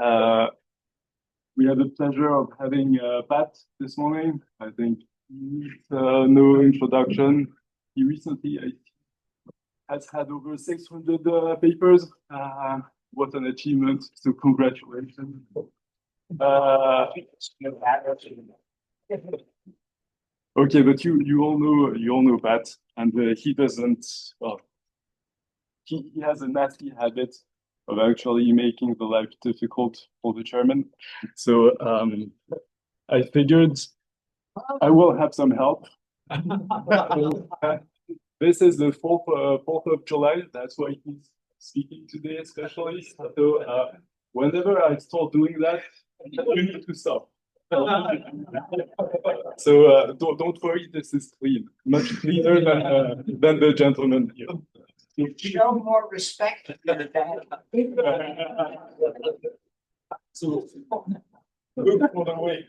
Uh, we had the pleasure of having Pat this morning. I think he needs no introduction. He recently has had over 600 papers. What an achievement! So congratulations. Okay, but you all know Pat, and he doesn't. Well, he has a nasty habit of actually making the life difficult for the chairman. So I figured I will have some help. This is the 4th of July. That's why he's speaking today, especially. So whenever I start doing that, you need to stop. So don't worry, this is clean, much cleaner than the gentleman here. Show more respect to the dad. So look for the way.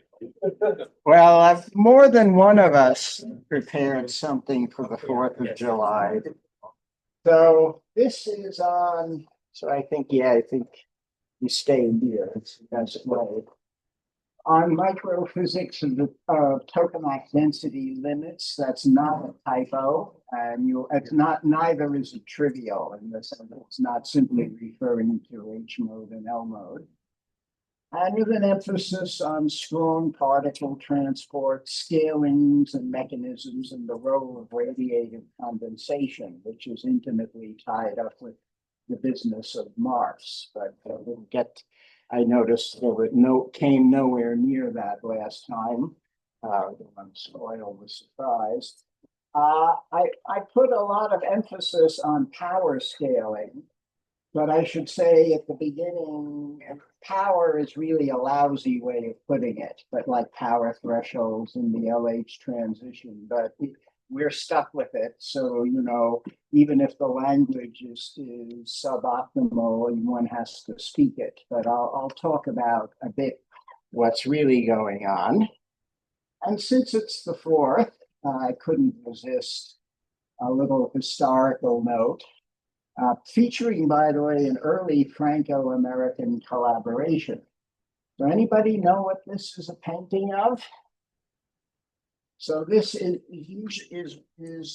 Well, more than one of us prepared something for the 4th of July. So this is on, so I think you stay here. That's right. On microphysics of the tokamak density limits, that's not a typo, and it's not, neither is it trivial in the sense it's not simply referring to H mode and L mode. And with an emphasis on strong particle transport, scalings and mechanisms, and the role of radiative condensation, which is intimately tied up with the business of Mars. But we'll get, I noticed there came nowhere near that last time. Soil was surprised. I put a lot of emphasis on power scaling, but I should say at the beginning, power is really a lousy way of putting it, but like power thresholds in the LH transition, but we're stuck with it. So, even if the language is suboptimal, one has to speak it. But I'll talk about a bit what's really going on. And since it's the 4th, I couldn't resist a little historical note. Featuring, by the way, an early Franco-American collaboration. Do anybody know what this is a painting of? So this is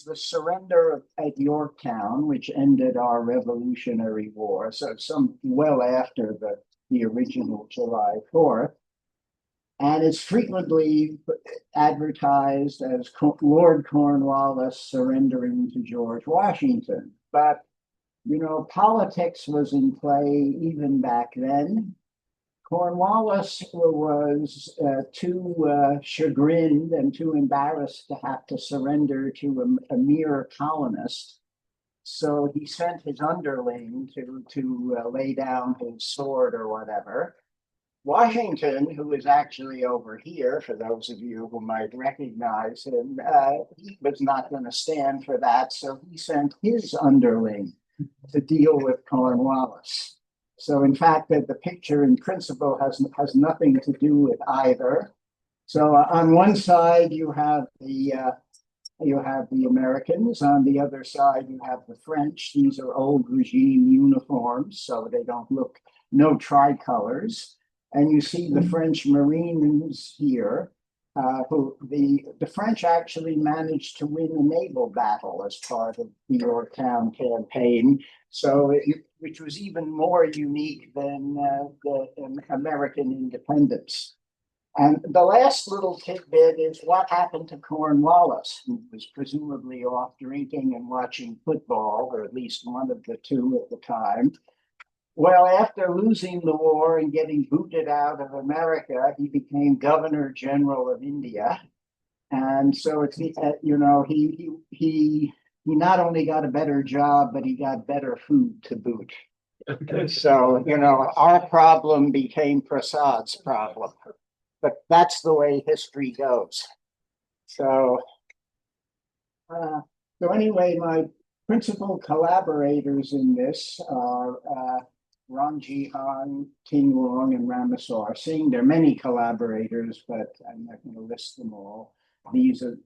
the surrender at Yorktown, which ended our Revolutionary War. So well after the original July 4th. And it's frequently advertised as Lord Cornwallis surrendering to George Washington. But politics was in play even back then. Cornwallis was too chagrined and too embarrassed to have to surrender to a mere colonist. So he sent his underling to lay down his sword or whatever. Washington, who is actually over here, for those of you who might recognize him, he was not going to stand for that. So he sent his underling to deal with Cornwallis. So in fact, that the picture in principle has nothing to do with either. So on one side you have the Americans. On the other side you have the French. These are old regime uniforms, so they don't look, no tricolors. And you see the French Marines here. The French actually managed to win a naval battle as part of the Yorktown campaign, which was even more unique than the American independence. And the last little tidbit is what happened to Cornwallis, who was presumably off drinking and watching football, or at least one of the two at the time. Well, after losing the war and getting booted out of America, he became Governor General of India. And so it's, he not only got a better job, but he got better food to boot. So, our problem became Prasad's problem. But that's the way history goes. So anyway, my principal collaborators in this are Rangjihan, Ting Wong, and Ramaswar Singh. There are many collaborators, but I'm not going to list them all. These are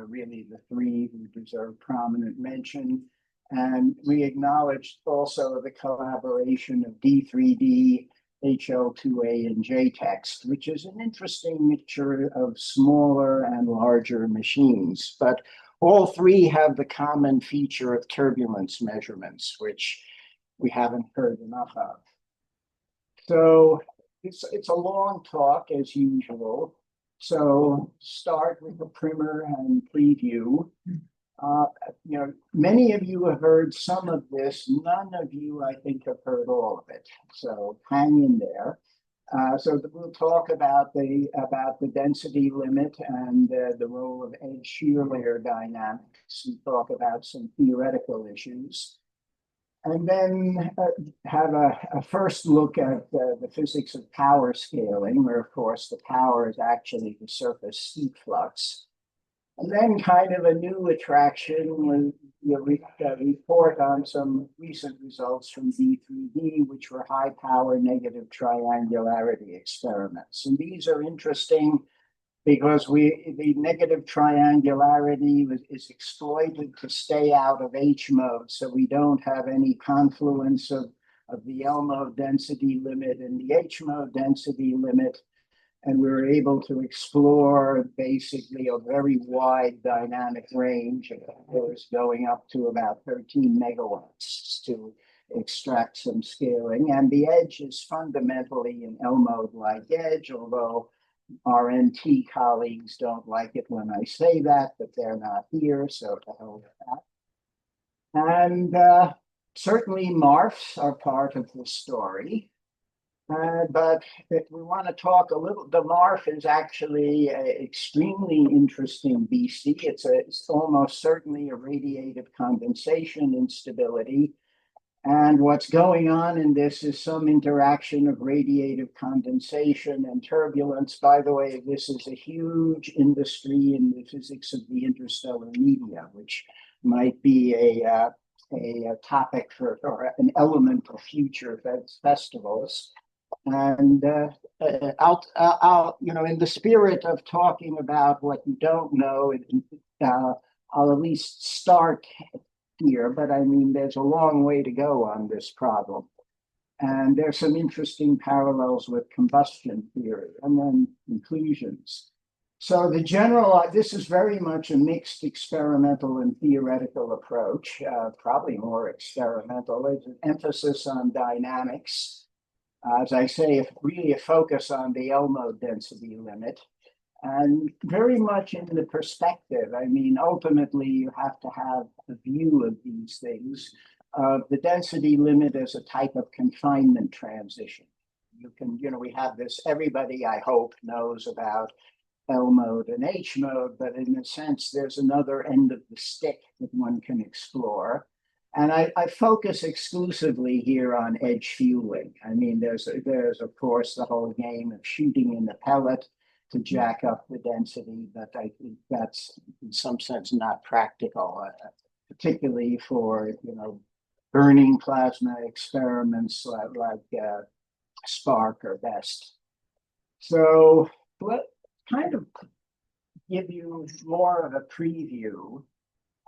really the three who deserve prominent mention. And we acknowledged also the collaboration of D3D HL2A and J text, which is an interesting mixture of smaller and larger machines. But all three have the common feature of turbulence measurements, which we haven't heard enough of. So it's a long talk as usual. So start with the primer and preview. Many of you have heard some of this. None of you, I think, have heard all of it. So hang in there. So we'll talk about the density limit and the role of edge shear layer dynamics. We talk about some theoretical issues, and then have a first look at the physics of power scaling, where of course the power is actually the surface heat flux. And then kind of a new attraction when you report on some recent results from D3D, which were high power negative triangularity experiments. And these are interesting because the negative triangularity is exploited to stay out of H mode. So we don't have any confluence of the L mode density limit and the H mode density limit. And we were able to explore basically a very wide dynamic range, of course, going up to about 13 megawatts to extract some scaling. And the edge is fundamentally an L mode-like edge, although our NT colleagues don't like it when I say that, but they're not here, so to hell with that. And certainly MARFs are part of the story. But if we want to talk a little, the MARF is actually an extremely interesting beastie. It's almost certainly a radiative condensation instability. And what's going on in this is some interaction of radiative condensation and turbulence. By the way, this is a huge industry in the physics of the interstellar media, which might be a topic for, or an element of future festivals. And I'll, in the spirit of talking about what you don't know, I'll at least start here. But I mean, there's a long way to go on this problem. And there's some interesting parallels with combustion theory and then conclusions. So this is very much a mixed experimental and theoretical approach, probably more experimental. There's an emphasis on dynamics. As I say, really a focus on the L mode density limit, and very much in the perspective. I mean, ultimately, you have to have a view of these things. The density limit as a type of confinement transition. We have this, everybody, I hope, knows about L mode and H mode, but in a sense, there's another end of the stick that one can explore. And I focus exclusively here on edge fueling. I mean, there's of course the whole game of shooting in the pellet to jack up the density, but I think that's in some sense not practical, particularly for burning plasma experiments like Spark or BEST. So let kind of give you more of a preview.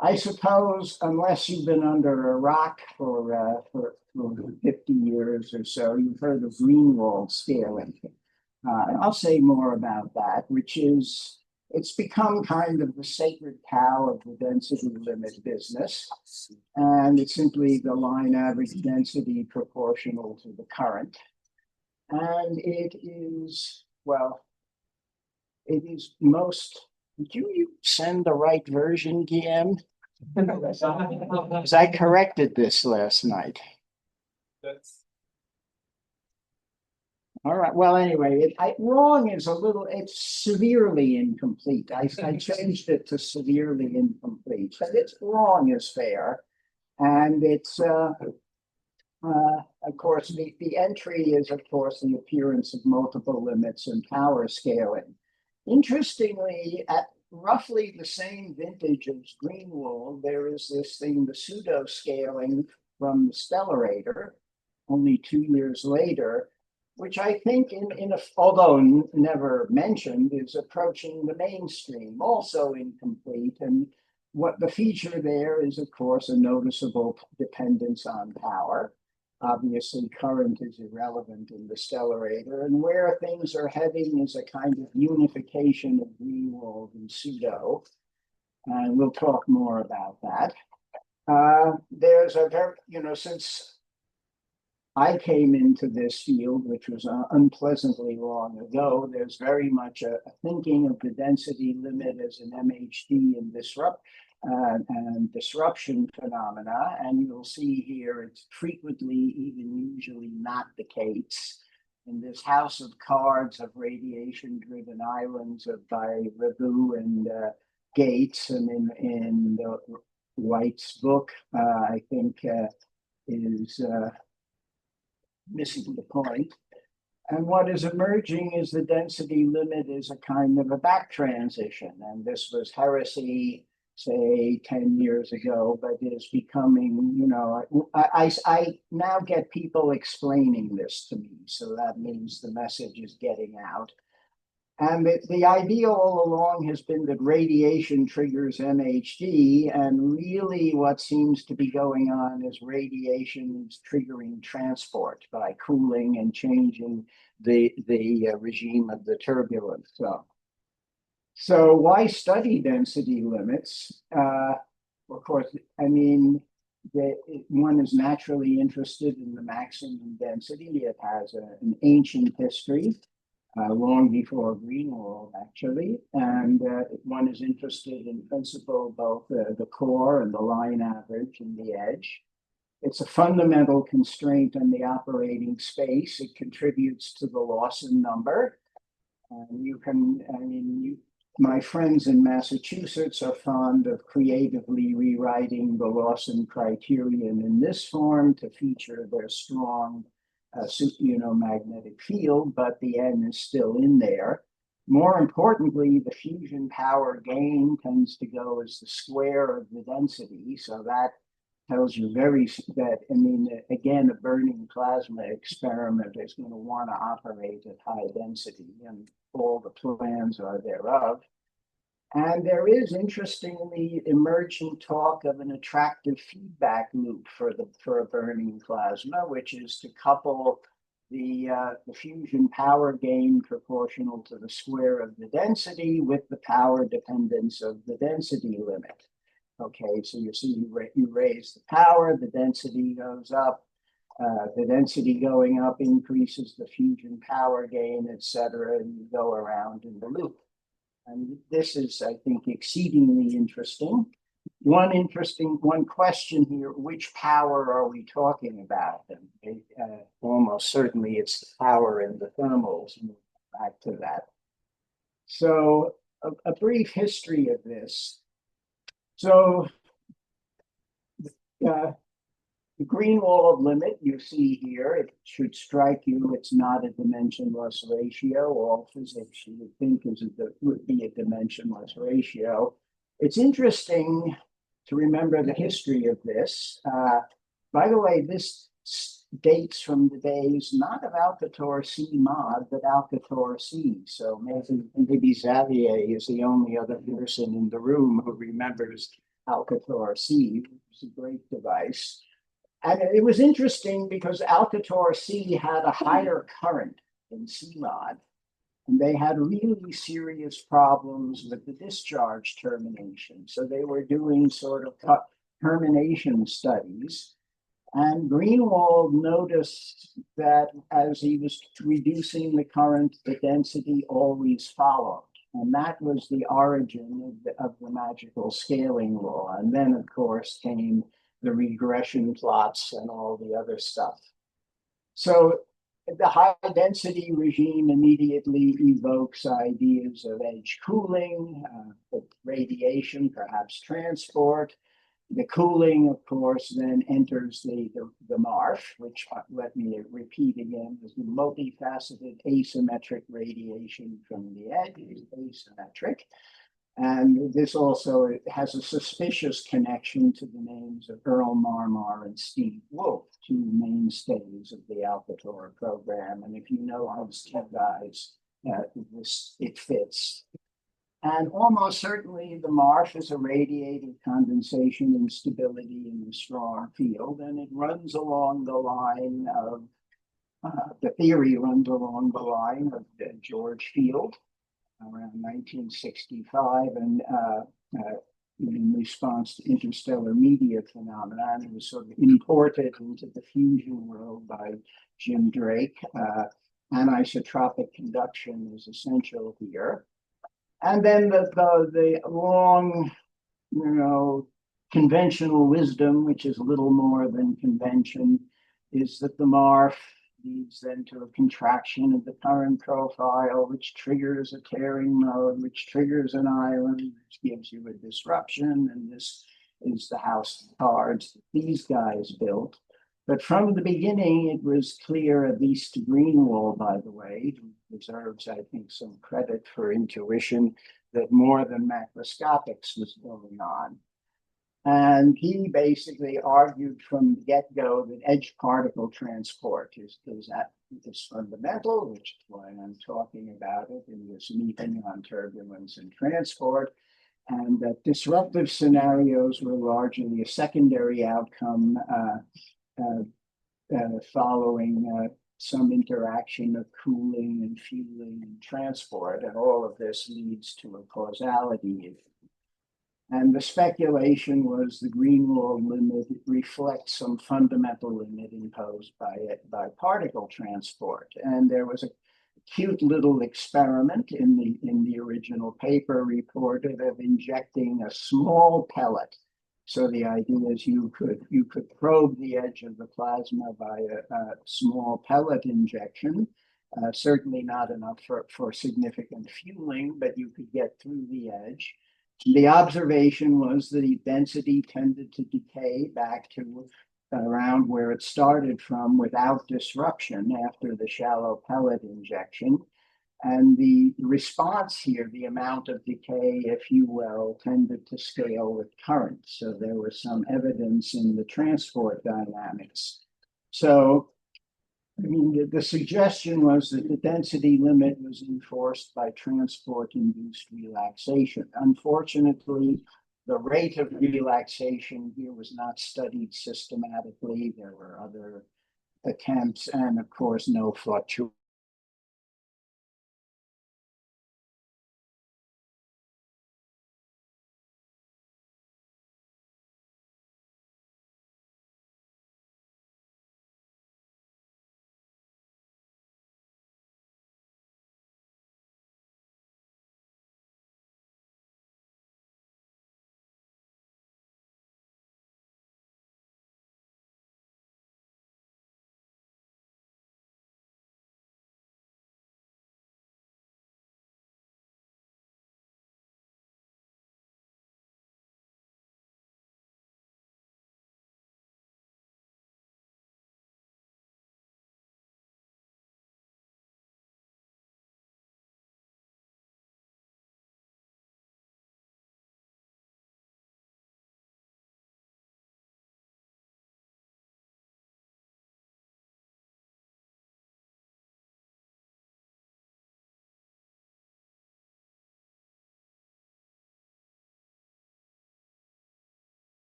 I suppose, unless you've been under a rock for 50 years or so, you've heard of Greenwald scaling. I'll say more about that, which is, it's become kind of the sacred cow of the density limit business. And it's simply the line average density proportional to the current. And it is, well, it is most, did you send the right version, Guillaume? Because I corrected this last night. All right. Well, anyway, wrong is a little, it's severely incomplete. I changed it to severely incomplete, but it's wrong is fair. And it's, of course, the entry is, of course, the appearance of multiple limits and power scaling. Interestingly, at roughly the same vintage as Greenwald, there is this thing, the pseudo scaling from the Stellarator, only 2 years later, which I think, although never mentioned, is approaching the mainstream, also incomplete. And what the feature there is, of course, a noticeable dependence on power. Obviously, current is irrelevant in the stellarator, and where things are heading is a kind of unification of Greenwald and pseudo, and we'll talk more about that. There's a very, since I came into this field, which was unpleasantly long ago, there's very much a thinking of the density limit as an MHD and disruption phenomena. And you'll see here it's frequently, even usually not the case. In this house of cards of radiation-driven islands by Rabu and Gates, and in White's book, I think is missing the point. And what is emerging is the density limit is a kind of a back transition. And this was heresy, say, 10 years ago, but is becoming, I now get people explaining this to me. So that means the message is getting out. And the idea all along has been that radiation triggers MHD, and really what seems to be going on is radiation is triggering transport by cooling and changing the regime of the turbulence. So why study density limits? Of course, I mean, one is naturally interested in the maximum density. It has an ancient history. Long before Greenwald, actually. And one is interested in principle, both the core and the line average and the edge. It's a fundamental constraint on the operating space. It contributes to the Lawson number. My friends in Massachusetts are fond of creatively rewriting the Lawson criterion in this form to feature their strong magnetic field, but the N is still in there. More importantly, the fusion power gain tends to go as the square of the density. So that tells you again, a burning plasma experiment is going to want to operate at high density, and all the plans are thereof. And there is, interestingly, emerging talk of an attractive feedback loop for a burning plasma, which is to couple the fusion power gain proportional to the square of the density with the power dependence of the density limit. Okay, so you see you raise the power, the density goes up, the density going up increases the fusion power gain, et cetera, and you go around in the loop. And this is, I think, exceedingly interesting. One question here, which power are we talking about? And almost certainly it's the power in the thermals. We'll go back to that. So a brief history of this. So the Greenwald limit you see here, it should strike you, it's not a dimensionless ratio. All physics you would think would be a dimensionless ratio. It's interesting to remember the history of this. By the way, this dates from the days not of Alcator C mod, but Alcator C. So maybe Xavier is the only other person in the room who remembers Alcator C, which is a great device. And it was interesting because Alcator C had a higher current than CMOD, and they had really serious problems with the discharge termination. So they were doing sort of termination studies. And Greenwald noticed that as he was reducing the current, the density always followed. And that was the origin of the magical scaling law. And then, of course, came the regression plots and all the other stuff. So the high density regime immediately evokes ideas of edge cooling, radiation, perhaps transport. The cooling, of course, then enters the MARF, which, let me repeat again, is the multifaceted asymmetric radiation from the edge, is asymmetric. And this also has a suspicious connection to the names of Earl Marmar and Steve Wolf, two mainstays of the Alcator program. And if you know those two guys, it fits. And almost certainly the marsh is a radiated condensation instability in the strong field, and it runs along the line of the theory runs along the line of George Field around 1965, and in response to interstellar media phenomenon, it was sort of imported into the fusion world by Jim Drake. Anisotropic conduction is essential here. And then the long, conventional wisdom, which is little more than convention, is that the MARF leads then to a contraction of the current profile, which triggers a tearing mode, which triggers an island, which gives you a disruption. And this is the house of cards that these guys built. But from the beginning, it was clear, at least to Greenwald, by the way, who deserves, I think, some credit for intuition, that more than macroscopics was going on. And he basically argued from the get-go that edge particle transport is fundamental, which is why I'm talking about it in this meeting on turbulence and transport, and that disruptive scenarios were largely a secondary outcome following some interaction of cooling and fueling and transport, and all of this leads to a causality issue. And the speculation was the Greenwald limit reflects some fundamental limit imposed by particle transport. And there was a cute little experiment in the original paper reported of injecting a small pellet. So the idea is you could probe the edge of the plasma by a small pellet injection. Certainly not enough for significant fueling, but you could get through the edge. The observation was the density tended to decay back to around where it started from without disruption after the shallow pellet injection. And the response here, the amount of decay, if you will, tended to scale with current. So there was some evidence in the transport dynamics. So I mean, the suggestion was that the density limit was enforced by transport-induced relaxation. Unfortunately, the rate of relaxation here was not studied systematically. There were other attempts, and of course, no fluctuation.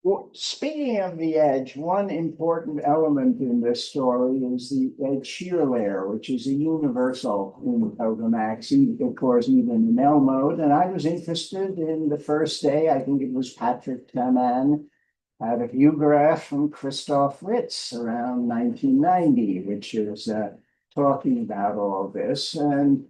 Well, speaking of the edge, one important element in this story is the edge shear layer, which is a universal in Togamax, of course, even in L mode. And I was interested in the first day, I think it was Patrick Taman, had a view graph from Christoph Ritz around 1990, which is talking about all this. And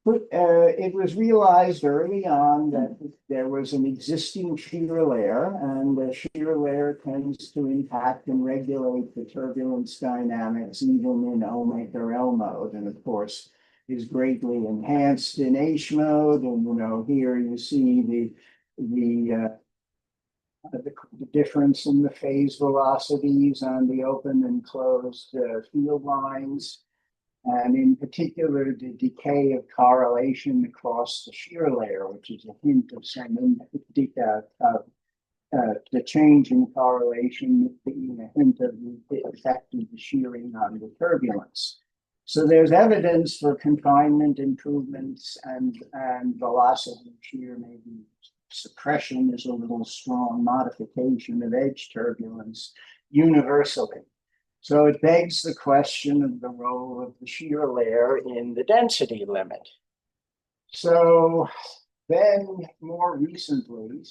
it was realized early on that there was an existing shear layer, and the shear layer tends to impact and regulate the turbulence dynamics even in omega L mode, and of course is greatly enhanced in H mode. And here you see the difference in the phase velocities on the open and closed field lines, and in particular, the decay of correlation across the shear layer, which is a hint of some the change in correlation being a hint of the effect of the shearing on the turbulence. So there's evidence for confinement improvements and velocity shear, maybe suppression is a little strong modification of edge turbulence universally. So it begs the question of the role of the shear layer in the density limit. So then more recently,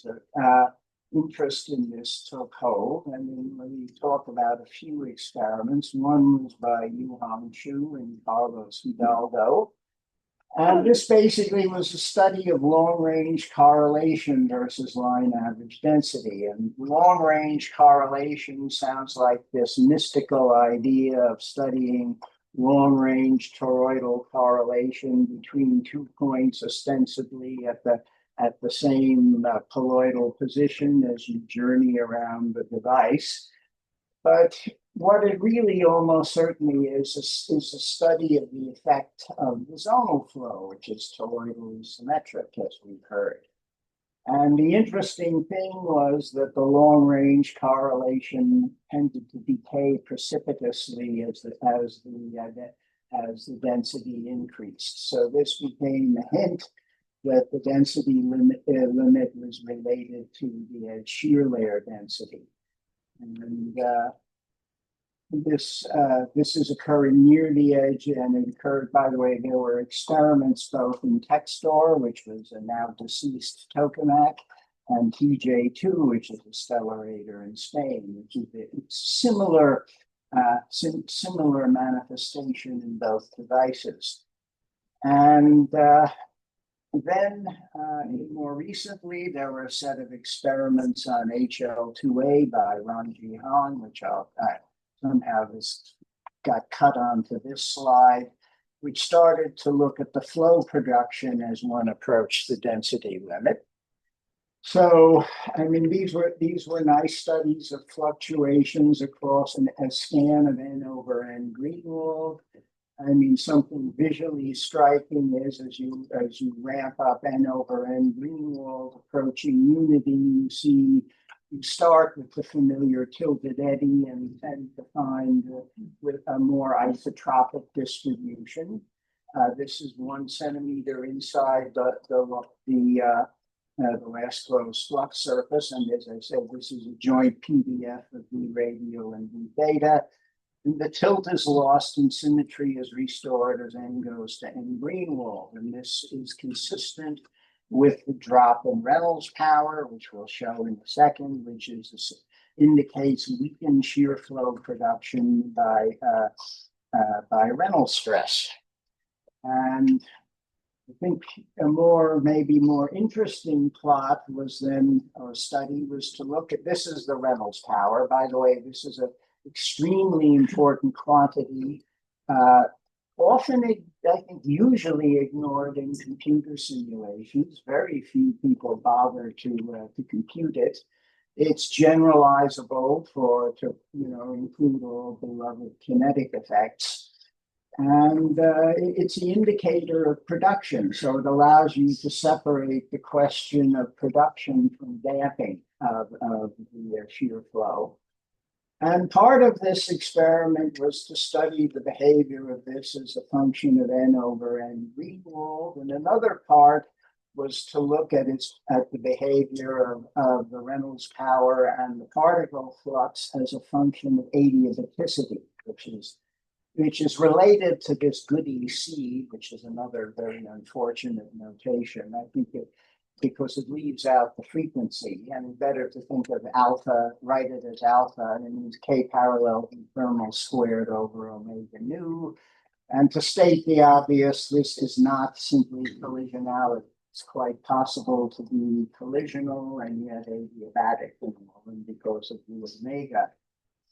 interest in this took hold. I mean, we talk about a few experiments. One was by Yu-Hong Chu and Carlos Hidalgo. And this basically was a study of long-range correlation versus line average density. And long-range correlation sounds like this mystical idea of studying long-range toroidal correlation between 2 points ostensibly at the same colloidal position as you journey around the device. But what it really almost certainly is a study of the effect of the zonal flow, which is toroidally symmetric, as we've heard. And the interesting thing was that the long-range correlation tended to decay precipitously as the density increased. So this became a hint that the density limit was related to the edge shear layer density. And this is occurring near the edge, and it occurred, by the way, there were experiments both in Textor, which was a now deceased tokamak, and TJ2, which is a stellarator in Spain, which is a similar manifestation in both devices. And then, more recently, there were a set of experiments on HL2A by Ranji Han, which somehow this got cut onto this slide, which started to look at the flow production as one approached the density limit. So, I mean, these were nice studies of fluctuations across a scan of N over N Greenwald. I mean, something visually striking is as you ramp up N over N Greenwald approaching unity, you start with the familiar tilted eddy and tend to find with a more isotropic distribution. This is 1 centimeter inside the last closed flux surface, and as I said, this is a joint PDF of V radial and V theta. The tilt is lost and symmetry is restored as N goes to N Greenwald. And this is consistent with the drop in Reynolds power, which we'll show in a second, which indicates weakened shear flow production by Reynolds stress. And I think maybe more interesting plot was then, or study was to look at, this is the Reynolds power. By the way, this is an extremely important quantity, often, I think, usually ignored in computer simulations. Very few people bother to compute it. It's generalizable to include all beloved kinetic effects. And it's the indicator of production. So it allows you to separate the question of production from damping of the shear flow. And part of this experiment was to study the behavior of this as a function of N over N Greenwald. And another part was to look at the behavior of the Reynolds power and the particle flux as a function of adiabaticity, which is related to this goody C, which is another very unfortunate notation. I think because it leaves out the frequency, and better to think of alpha, write it as alpha, and it means K parallel thermal squared over omega nu. And to state the obvious, this is not simply collisionality. It's quite possible to be collisional and yet adiabatic in the moment because of the omega.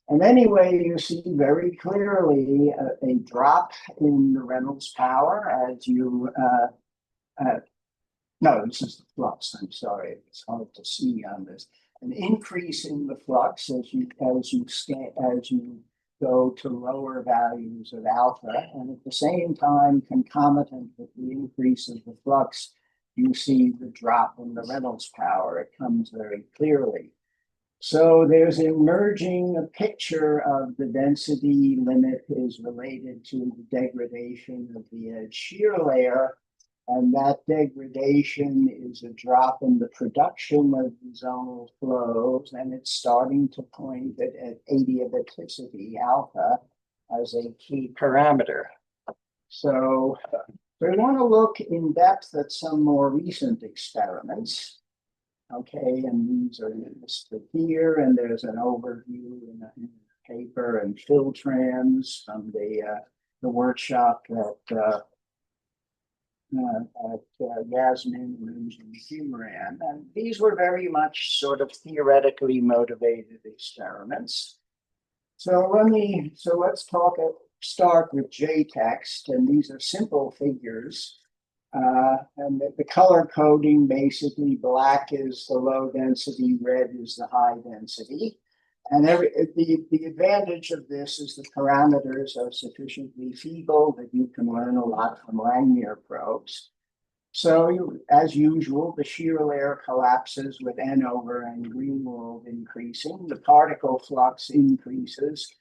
And anyway, you see very clearly a drop in the Reynolds power as you, no, this is the flux, I'm sorry, it's hard to see on this. An increase in the flux as you go to lower values of alpha, and at the same time, concomitant with the increase of the flux, you see the drop in the Reynolds power. It comes very clearly. So there's emerging a picture of the density limit is related to the degradation of the edge shear layer, and that degradation is a drop in the production of the zonal flows, and it's starting to point at adiabaticity, alpha, as a key parameter. So we want to look in depth at some more recent experiments. Okay, and these are listed here, and there's an overview in a paper and Filtrans from the workshop at Yasmin, Rouge, and Humran. And these were very much sort of theoretically motivated experiments. So let's start with J-text, and these are simple figures. And the color coding, basically black is the low density, red is the high density. And the advantage of this is the parameters are sufficiently feeble that you can learn a lot from Langmuir probes. So as usual, the shear layer collapses with N over N Greenwald increasing, the particle flux increases,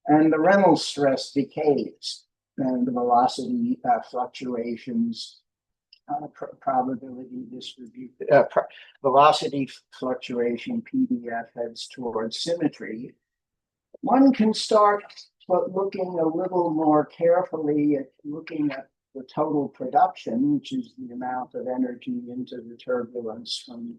and the Reynolds stress decays, and the velocity fluctuations probability distributed velocity fluctuation PDF heads towards symmetry. One can start looking a little more carefully at looking at the total production, which is the amount of energy into the turbulence from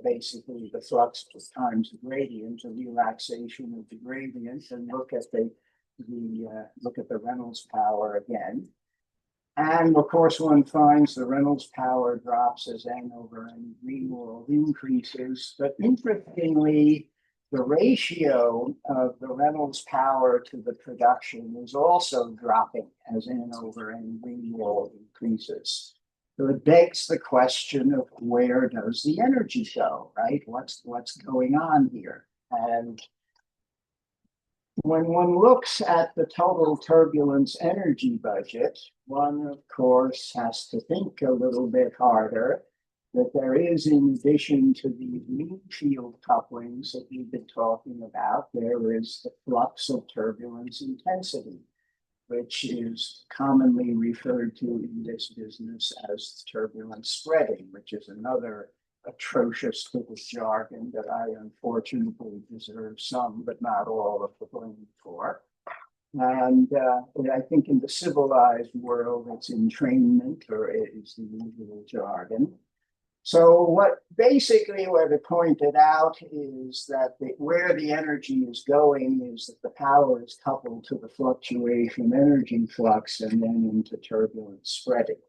basically the flux times the gradient, the relaxation of the gradient, and look at the Reynolds power again. And of course, one finds the Reynolds power drops as N over N Greenwald increases. But interestingly, the ratio of the Reynolds power to the production is also dropping as N over N Greenwald increases. So it begs the question of where does the energy go, right? What's going on here? And when one looks at the total turbulence energy budget, one, of course, has to think a little bit harder that there is, in addition to the mean field couplings that we've been talking about, there is the flux of turbulence intensity, which is commonly referred to in this business as turbulence spreading, which is another atrocious little jargon that I unfortunately deserve some, but not all of the blame for. And I think in the civilized world, it's entrainment, or it is the usual jargon. So what I pointed out is that where the energy is going is that the power is coupled to the fluctuation energy flux and then into turbulence spreading.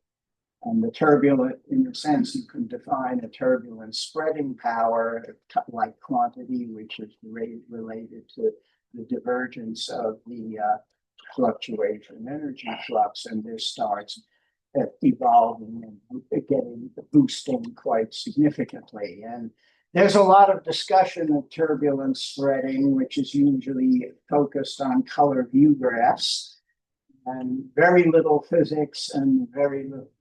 And the turbulent, in a sense, you can define a turbulence spreading power like quantity, which is related to the divergence of the fluctuation energy flux, and this starts evolving and boosting quite significantly. And there's a lot of discussion of turbulence spreading, which is usually focused on color view graphs, and very little physics and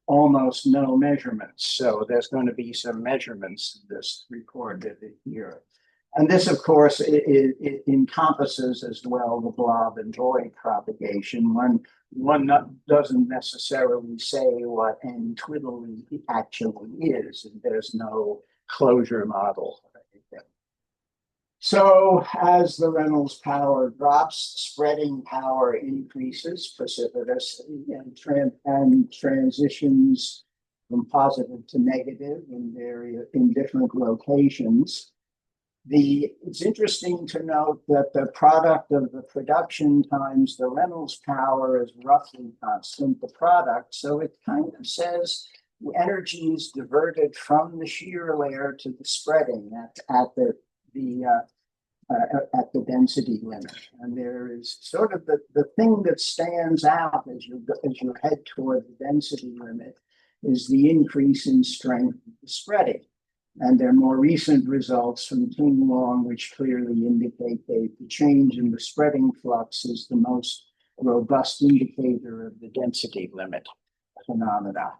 almost no measurements. So there's going to be some measurements in this recorded here. And this, of course, it encompasses as well the blob and void propagation. One one doesn't necessarily say what N twiddly actually is, and there's no closure model or anything. So as the Reynolds power drops, spreading power increases precipitously and transitions from positive to negative in different locations. It's interesting to note that the product of the production times the Reynolds power is roughly constant, the product. So it kind of says energy is diverted from the shear layer to the spreading at the density limit. And there is sort of the thing that stands out as you head toward the density limit is the increase in strength of the spreading. And there are more recent results from Ting Long, which clearly indicate that the change in the spreading flux is the most robust indicator of the density limit phenomena.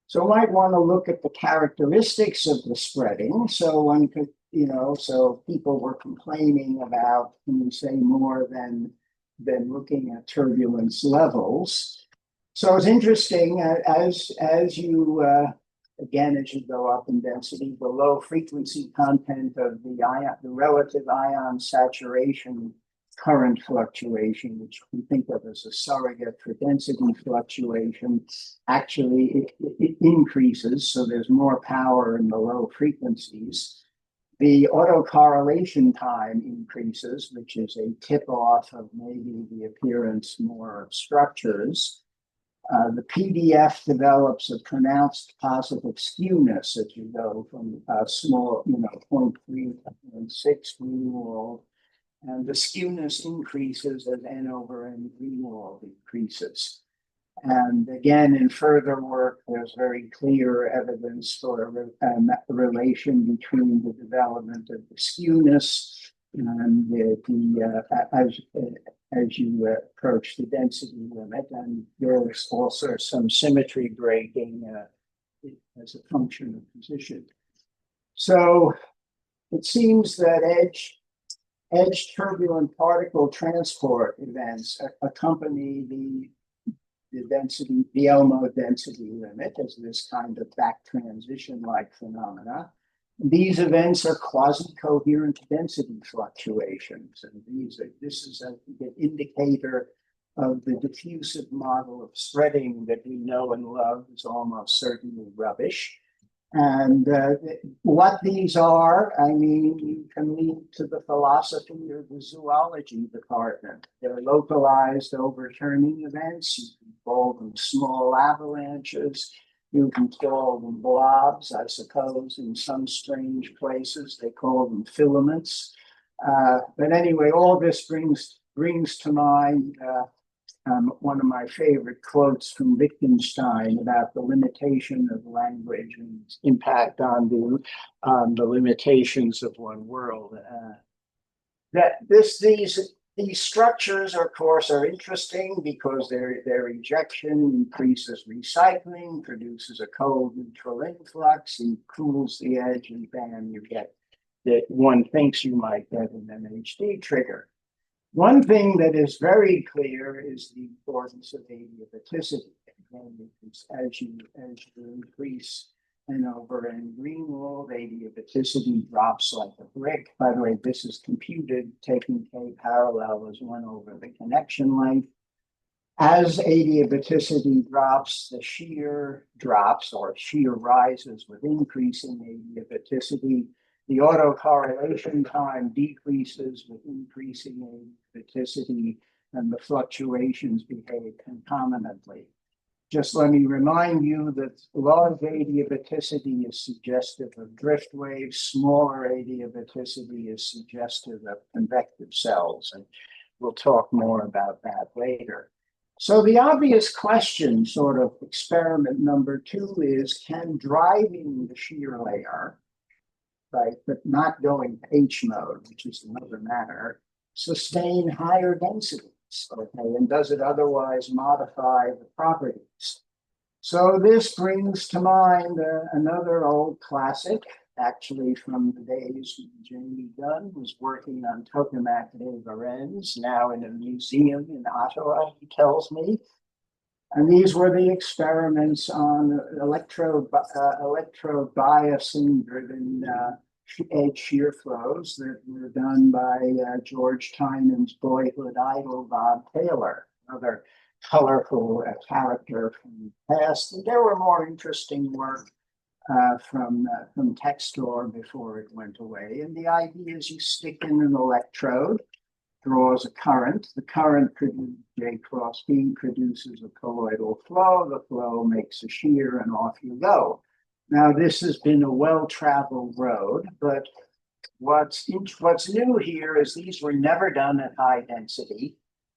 So I might want to look at the characteristics of the spreading. So one could, so people were complaining about, can you say more than looking at turbulence levels. So it's interesting as you again, as you go up in density, the low frequency content of the relative ion saturation current fluctuation, which we think of as a surrogate for density fluctuation, actually it increases. So there's more power in the low frequencies. The autocorrelation time increases, which is a tip off of maybe the appearance more of structures. The PDF develops a pronounced positive skewness as you go from a small, 0.3 to 0.6 Greenwald. And the skewness increases as N over N Greenwald increases. And again, in further work, there's very clear evidence for a relation between the development of the skewness and as you approach the density limit. And there's also some symmetry breaking as a function of position. So it seems that edge turbulent particle transport events accompany the Elmo density limit as this kind of back transition like phenomena. These events are quasi-coherent density fluctuations, and this is an indicator of the diffusive model of spreading that we know and love is almost certainly rubbish. And what these are, I mean, you can lead to the philosophy or the zoology department. They're localized overturning events. You can call them small avalanches. You can call them blobs, I suppose, in some strange places. They call them filaments. But anyway, all this brings to mind one of my favorite quotes from Wittgenstein about the limitation of language and its impact on the limitations of one world. These structures, of course, are interesting because their ejection increases recycling, produces a cold neutral influx, and cools the edge, and bam, you get that one thinks you might get an MHD trigger. One thing that is very clear is the importance of adiabaticity. As you increase N over N Greenwald, adiabaticity drops like a brick. By the way, this is computed taking K parallel as 1 over the connection length. As adiabaticity drops, the shear drops, or shear rises with increasing adiabaticity. The autocorrelation time decreases with increasing adiabaticity, and the fluctuations behave concomitantly. Just let me remind you that large adiabaticity is suggestive of drift waves. Smaller adiabaticity is suggestive of convective cells, and we'll talk more about that later. So the obvious question, sort of experiment number 2, is can driving the shear layer, right, but not going to H mode, which is another matter, sustain higher densities? Okay, and does it otherwise modify the properties? So this brings to mind another old classic, actually from the days when Jamie Dunn was working on tokamak des Varennes, now in a museum in Ottawa, he tells me. And these were the experiments on electrode biasing driven edge shear flows that were done by George Tynan's boyhood idol, Bob Taylor, another colorful character from the past. And there were more interesting work from Textor before it went away. And the idea is you stick in an electrode, draws a current. The current J cross B produces a colloidal flow. The flow makes a shear, and off you go. Now, this has been a well-traveled road, but what's new here is these were never done at high density,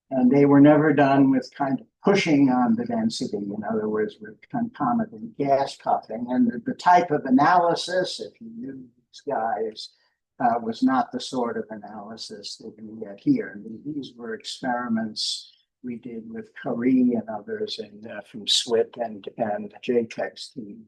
and they were never done with kind of pushing on the density, in other words, with concomitant gas cupping. And the type of analysis, if you knew these guys, was not the sort of analysis that we get here. These were experiments we did with Théorie and others from SWIP and JTEC's team.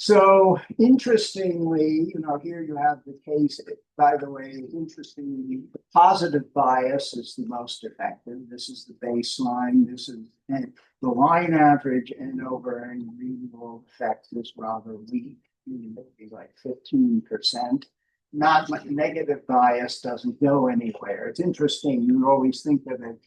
So interestingly, here you have the case, by the way, interestingly, the positive bias is the most effective. This is the baseline. This is the line average N over N renewal effect is rather weak, maybe like 15%. Not much negative bias doesn't go anywhere. It's interesting. You always think of an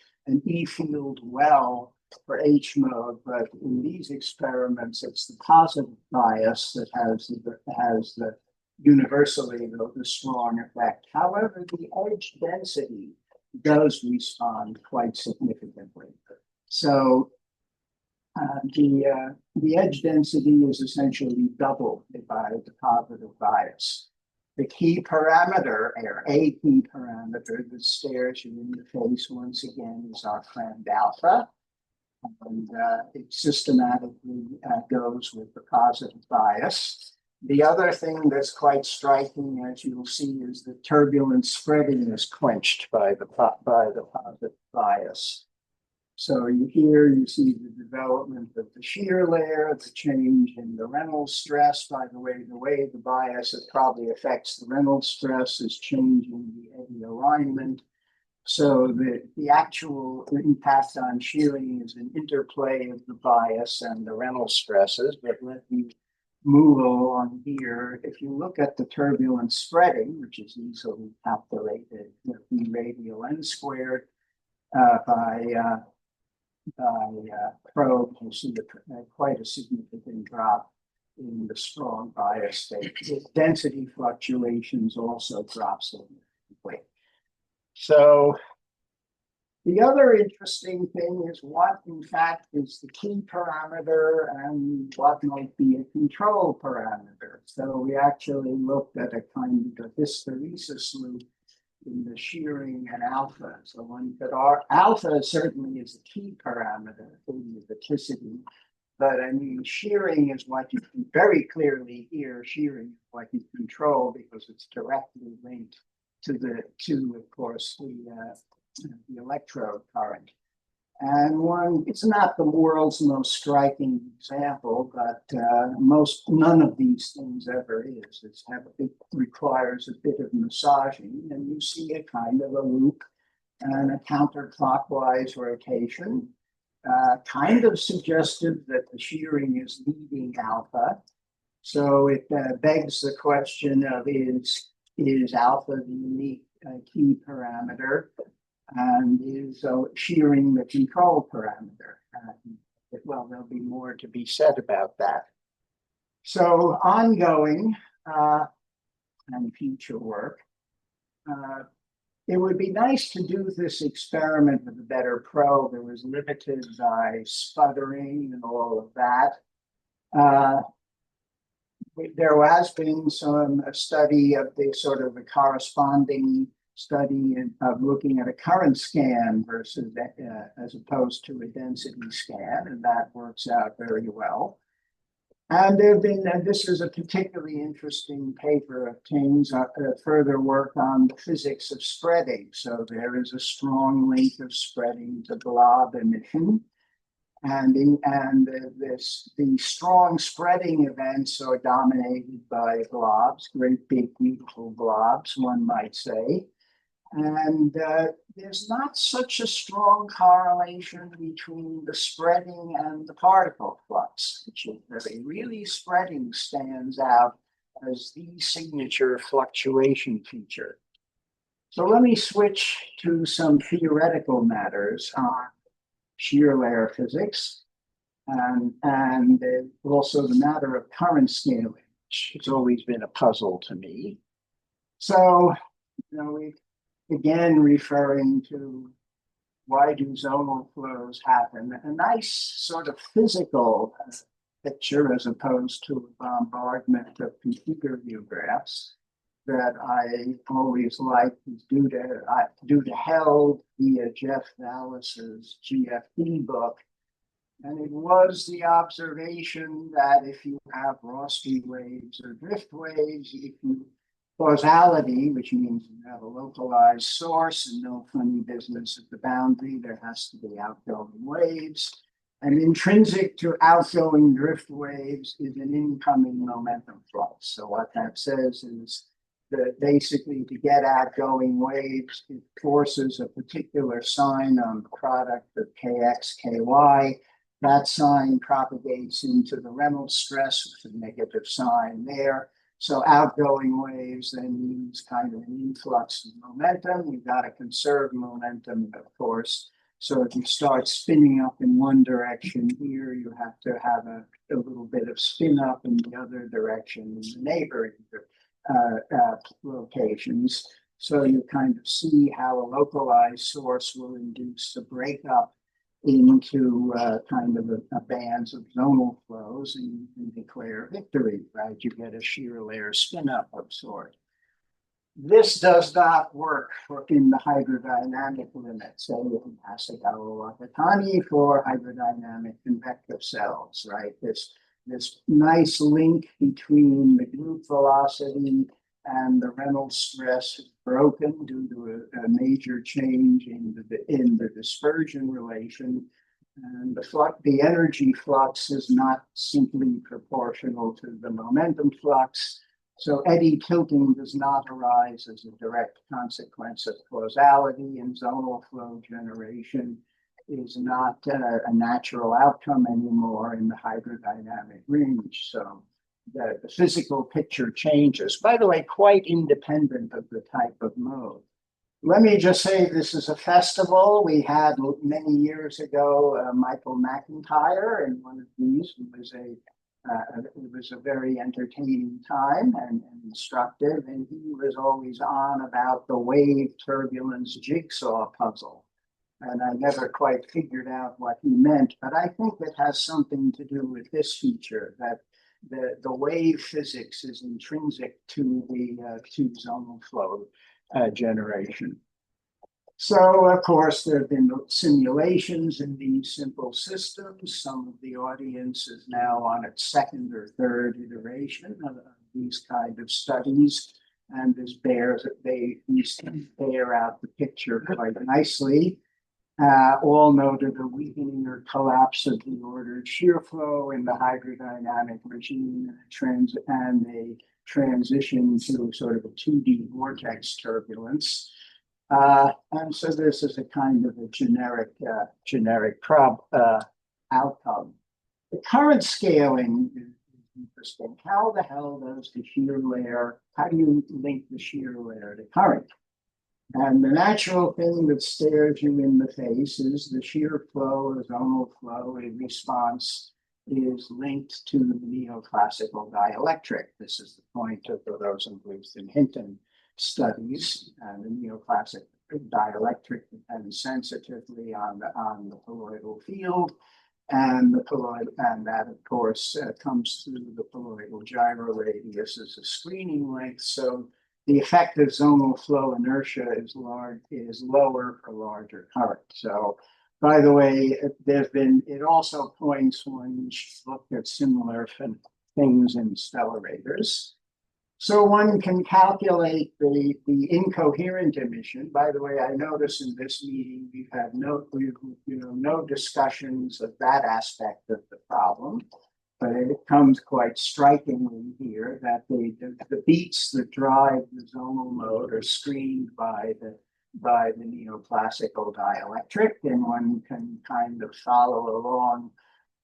E field well for H mode, but in these experiments, it's the positive bias that has the universally the strong effect. However, the edge density does respond quite significantly. So the edge density is essentially doubled by the positive bias. The key parameter, or a key parameter that stares you in the face once again, is our friend alpha. And it systematically goes with the positive bias. The other thing that's quite striking, as you'll see, is the turbulent spreading is quenched by the positive bias. So here you see the development of the shear layer, the change in the Reynolds stress. By the way the bias that probably affects the Reynolds stress is changing the eddy alignment. So the actual impact on shearing is an interplay of the bias and the Reynolds stresses. But let me move along here. If you look at the turbulent spreading, which is easily calculated, B radial N squared by probe, you see quite a significant drop in the strong bias state. The density fluctuations also drop significantly. So the other interesting thing is what, in fact, is the key parameter and what might be a control parameter. So we actually looked at a kind of hysteresis loop in the shearing and alpha. So one could alpha certainly is the key parameter for the verticity, but I mean shearing is what you can very clearly hear. Shearing is what you control because it's directly linked to of course the electrode current. And it's not the world's most striking example, but none of these things ever is. It requires a bit of massaging, and you see a kind of a loop and a counterclockwise rotation, kind of suggestive that the shearing is leading alpha. So it begs the question of is alpha the unique key parameter? And is shearing the control parameter. Well, there'll be more to be said about that. So ongoing and future work. It would be nice to do this experiment with a better probe. It was limited by sputtering and all of that. There has been a study of the sort of the corresponding study of looking at a current scan versus as opposed to a density scan, and that works out very well. And there have been, and this is a particularly interesting paper, obtains further work on the physics of spreading. So there is a strong link of spreading to blob emission. And the strong spreading events are dominated by blobs, great big beautiful blobs, one might say. And there's not such a strong correlation between the spreading and the particle flux, which is really spreading stands out as the signature fluctuation feature. So let me switch to some theoretical matters on shear layer physics and also the matter of current scaling, which has always been a puzzle to me. So, we again referring to why do zonal flows happen? A nice sort of physical picture as opposed to a bombardment of computer view graphs that I always like is due to Held via Jeff Vallis's GFD book. And it was the observation that if you have Rossby waves or drift waves, if you causality, which means you have a localized source and no funny business at the boundary, there has to be outgoing waves. And intrinsic to outgoing drift waves is an incoming momentum flux. So what that says is that basically to get outgoing waves, it forces a particular sign on the product of Kx, Ky. That sign propagates into the Reynolds stress with a negative sign there. So outgoing waves then means kind of an influx of momentum. You've got to conserve momentum, of course. So if you start spinning up in one direction here, you have to have a little bit of spin up in the other direction in the neighboring locations. So you kind of see how a localized source will induce a breakup into kind of a bands of zonal flows, and you can declare victory, right? You get a shear layer spin up of sort. This does not work in the hydrodynamic limit. So it has to go Wakatani for hydrodynamic convective cells, right? This nice link between the group velocity and the Reynolds stress is broken due to a major change in the dispersion relation. And the energy flux is not simply proportional to the momentum flux. So eddy tilting does not arise as a direct consequence of causality, and zonal flow generation is not a natural outcome anymore in the hydrodynamic range. So the physical picture changes, by the way, quite independent of the type of mode. Let me just say this is a festival. We had many years ago Michael McIntyre in one of these. It was a very entertaining time and instructive, and he was always on about the wave turbulence jigsaw puzzle. And I never quite figured out what he meant, but I think it has something to do with this feature, that the wave physics is intrinsic to the zonal flow generation. So, of course, there have been simulations in these simple systems. Some of the audience is now on its second or third iteration of these kind of studies, and these bear out the picture quite nicely. All noted a weakening or collapse of the ordered shear flow in the hydrodynamic regime and a transition to sort of a 2D vortex turbulence. And so this is a kind of a generic outcome. The current scaling is interesting. How the hell does the shear layer, how do you link the shear layer to current? And the natural thing that stares you in the face is the shear flow or zonal flow in response is linked to the neoclassical dielectric. This is the point of the Rosenbluth and Hinton studies, and the neoclassic dielectric depends sensitively on the colloidal field, and that of course comes through the colloidal gyroradius as a screening length. So the effective zonal flow inertia is lower for larger current. So, by the way, it also points when you look at similar things in stellarators. So one can calculate the incoherent emission. By the way, I notice in this meeting we've had no discussions of that aspect of the problem. But it comes quite strikingly here that the beats that drive the zonal mode are screened by the by the neoclassical dielectric, and one can kind of follow along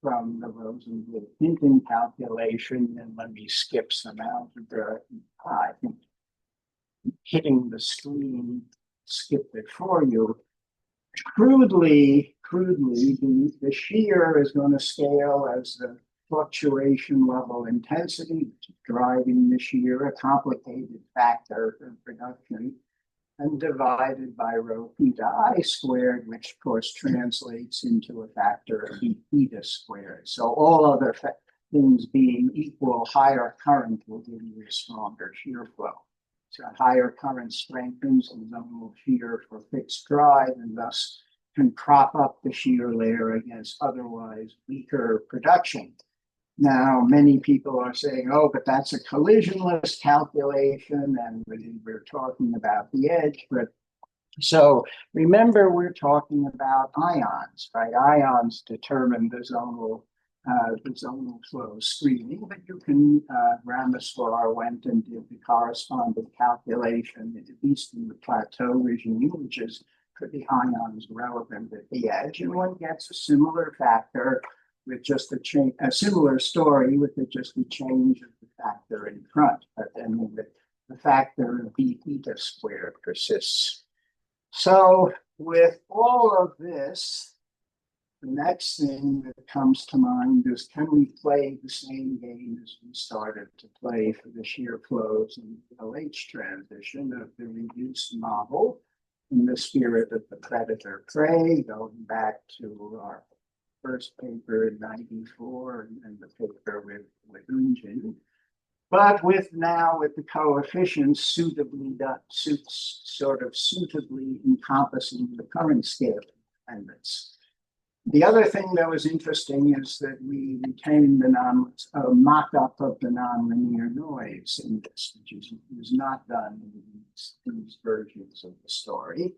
from the Rosenbluth-Hinton calculation. And let me skip some algebra. I think hitting the screen skipped it for you. Crudely, the shear is going to scale as the fluctuation level intensity, which is driving the shear, a complicated factor for production, and divided by rho theta I squared, which of course translates into a factor of E theta squared. So all other things being equal, higher current will give you a stronger shear flow. So higher current strengthens the zonal shear for fixed drive and thus can prop up the shear layer against otherwise weaker production. Now, many people are saying, oh, but that's a collisionless calculation, and we're talking about the edge. But so remember, we're talking about ions, right? Ions determine the zonal flow screening, but you can, Ramaswar went and did the corresponding calculation, at least in the plateau regime, which is for the ions relevant at the edge, and one gets a similar factor with just a similar story with just a change of the factor in front, but then the factor of B theta squared persists. So with all of this, the next thing that comes to mind is, can we play the same game as we started to play for the shear flows in the LH transition of the reduced model in the spirit of the predator-prey, going back to our first paper in '94 and the paper with Unjin, but with the coefficients suitably suitably encompassing the current scale dependence. The other thing that was interesting is that we retained the mock-up of the nonlinear noise in this, which was not done in these versions of the story.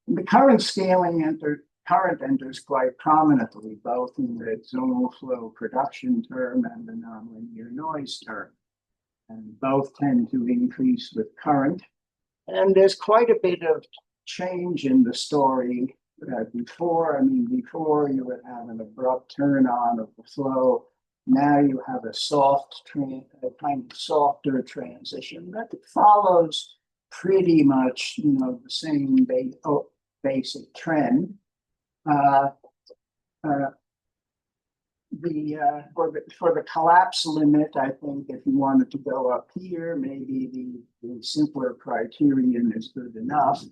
And the current scaling enters quite prominently, both in the zonal flow production term and the nonlinear noise term. And both tend to increase with current. And there's quite a bit of change in the story. Before you would have an abrupt turn on of the flow. Now you have a kind of softer transition that follows pretty much, the same basic trend. For the collapse limit, I think if you wanted to go up here, maybe the simpler criterion is good enough.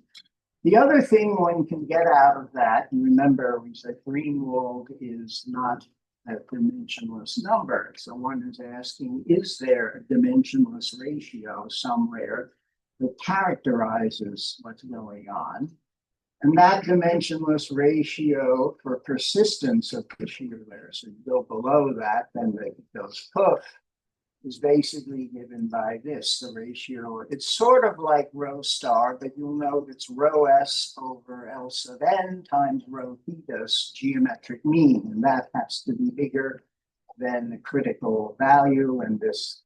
The other thing one can get out of that, and remember we said Greenwald is not a dimensionless number. So one is asking, is there a dimensionless ratio somewhere that characterizes what's going on? And that dimensionless ratio for persistence of the shear layer, so you go below that, then it goes poof, is basically given by this, the ratio. It's sort of like rho star, but you'll note it's rho s over L sub n times rho theta's geometric mean, and that has to be bigger than the critical value, and this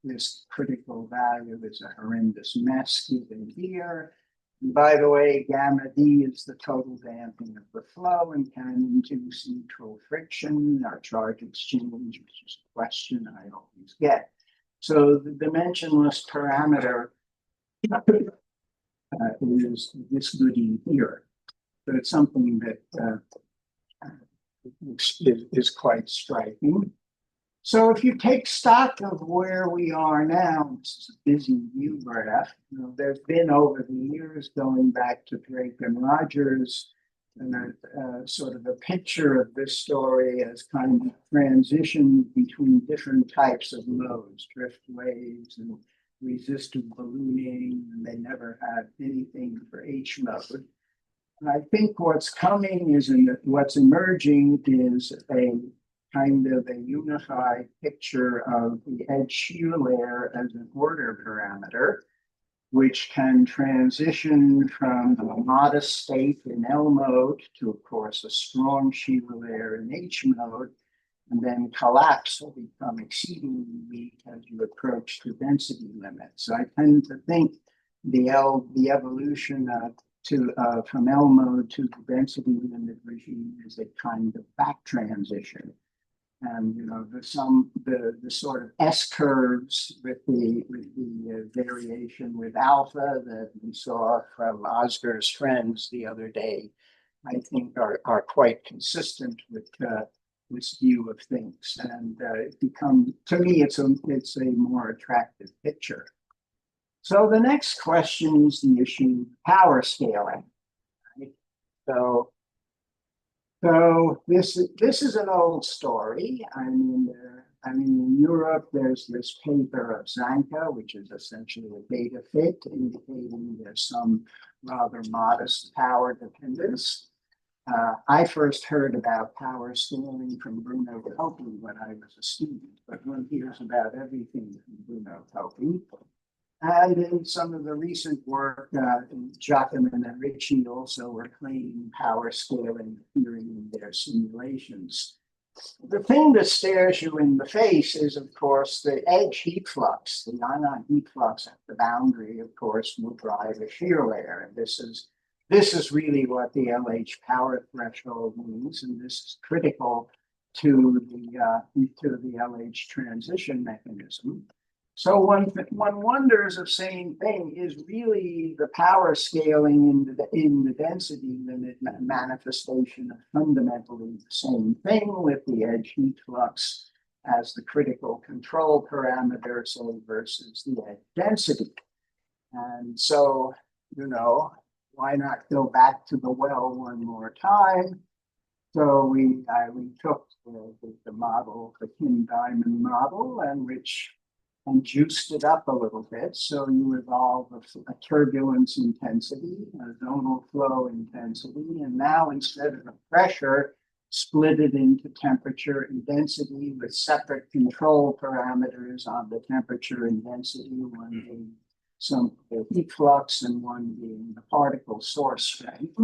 critical value is a horrendous mess given here. And by the way, gamma d is the total damping of the flow and can induce neutral friction or charge exchange, which is a question I always get. So the dimensionless parameter is this goodie here. So it's something that is quite striking. So if you take stock of where we are now, this is a busy view graph. There's been over the years, going back to Drake and Rogers, and sort of a picture of this story as kind of transition between different types of loads, drift waves and resistive ballooning, and they never had anything for H mode. And I think what's coming is what's emerging is a kind of a unified picture of the edge shear layer as an order parameter, which can transition from a modest state in L mode to, of course, a strong shear layer in H mode, and then collapse will become exceedingly weak as you approach the density limit. So I tend to think the evolution of from L mode to the density limit regime is a kind of back transition. And the sort of S curves with the variation with alpha that we saw from Oscar's friends the other day, I think are quite consistent with this view of things, and to me it's a more attractive picture. So the next question is the issue of power scaling. Right? So this is an old story. I mean, in Europe, there's this paper of Zanka, which is essentially a data fit, indicating there's some rather modest power dependence. I first heard about power scaling from Bruno Toppi when I was a student, but one hears about everything from Bruno Toppi. And in some of the recent work, Giacomin and Ricci also were claiming power scaling theory in their simulations. The thing that stares you in the face is, of course, the edge heat flux. The ion heat flux at the boundary, of course, will drive a shear layer. And this is really what the LH power threshold means, and this is critical to the LH transition mechanism. So one wonders if same thing is really the power scaling in the density limit manifestation of fundamentally the same thing with the edge heat flux as the critical control parameter, say, versus the edge density. And so, why not go back to the well one more time? So we took the model, the Kim-Diamond model, and juiced it up a little bit. So you evolve a turbulence intensity, a zonal flow intensity, and now instead of a pressure, split it into temperature and density with separate control parameters on the temperature and density, one being the heat flux and one being the particle source strength.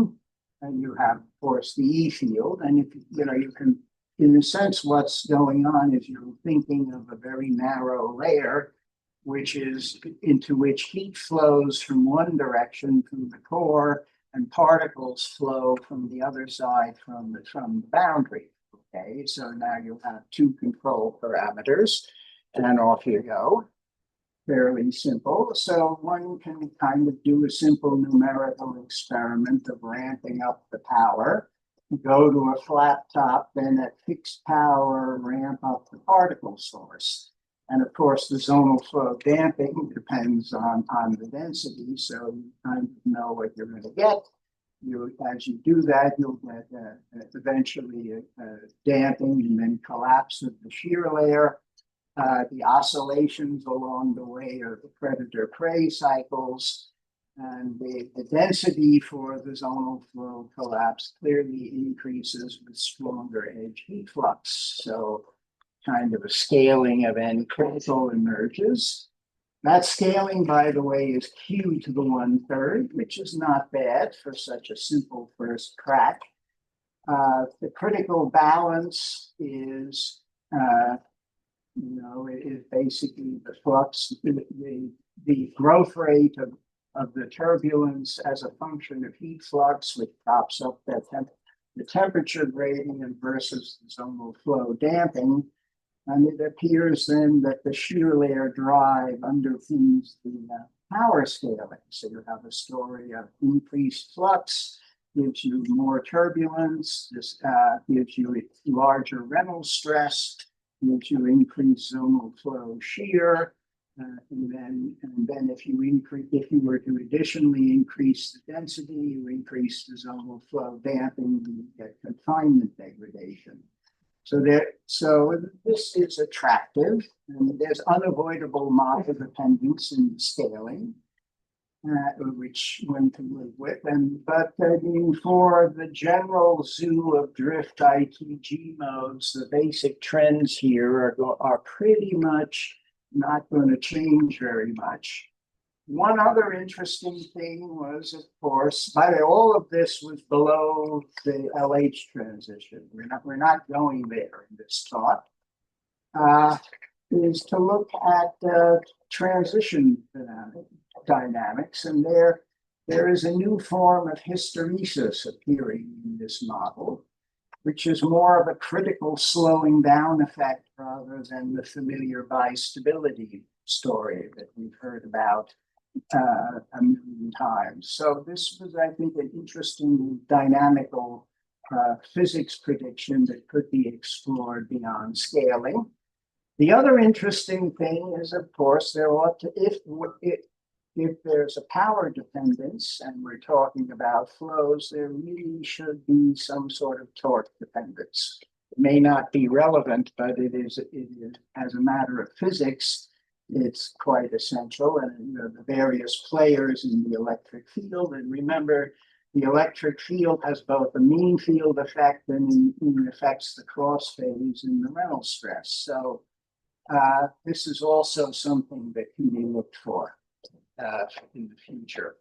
And you have, of course, the E field. And if you can, in a sense, what's going on is you're thinking of a very narrow layer, into which heat flows from one direction from the core, and particles flow from the other side from the boundary. Okay, so now you have two control parameters, and off you go. Fairly simple. So one can kind of do a simple numerical experiment of ramping up the power, go to a flat top, then at fixed power, ramp up the particle source. And of course, the zonal flow damping depends on the density, so you kind of know what you're going to get. As you do that, you'll get eventually a damping and then collapse of the shear layer. The oscillations along the way are the predator-prey cycles, and the density for the zonal flow collapse clearly increases with stronger edge heat flux. So kind of a scaling of N critical emerges. That scaling, by the way, is Q to the 1/3, which is not bad for such a simple first crack. The critical balance is is basically the flux, the growth rate of the turbulence as a function of heat flux, which props up the temperature gradient versus the zonal flow damping. And it appears then that the shear layer drive underpins the power scaling. So you have a story of increased flux, gives you more turbulence, this gives you larger Reynolds stress, gives you increased zonal flow shear, and then if you were to additionally increase the density, you increase the zonal flow damping, you get confinement degradation. So this is attractive, and there's unavoidable model dependence in scaling, which one can live with. But for the general zoo of drift ITG modes, the basic trends here are pretty much not going to change very much. One other interesting thing was, of course, all of this was below the LH transition. We're not going there in this talk. Is to look at transition dynamics, and there there is a new form of hysteresis appearing in this model, which is more of a critical slowing down effect rather than the familiar bistability story that we've heard about a million times. So this was, I think, an interesting dynamical physics prediction that could be explored beyond scaling. The other interesting thing is, of course, there ought to, if there's a power dependence and we're talking about flows, there really should be some sort of torque dependence. It may not be relevant, but it is as a matter of physics, it's quite essential. And the various players in the electric field, and remember, the electric field has both a mean field effect and affects the cross phase in the Reynolds stress. So this is also something that can be looked for in the future.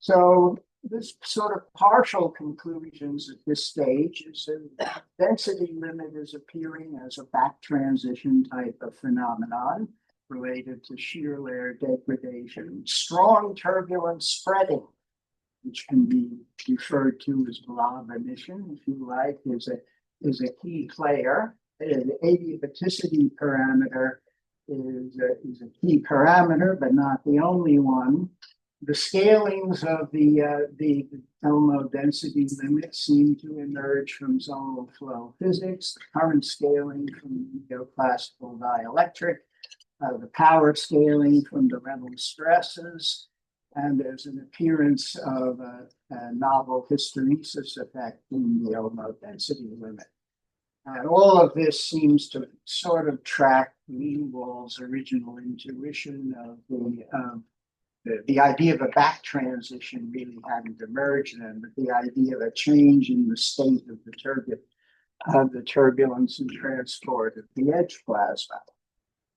So this sort of partial conclusions at this stage is that density limit is appearing as a back transition type of phenomenon related to shear layer degradation, strong turbulence spreading, which can be referred to as blob emission, if you like, is a key player. The adiabaticity parameter is a key parameter, but not the only one. The scalings of the Elmo density limit seem to emerge from zonal flow physics, the current scaling from neoclassical dielectric, the power scaling from the Reynolds stresses, and there's an appearance of a novel hysteresis effect in the Elmo density limit. And all of this seems to sort of track Greenwald's original intuition of the idea of a back transition really hadn't emerged then, but the idea of a change in the state of the turbulence and transport of the edge plasma.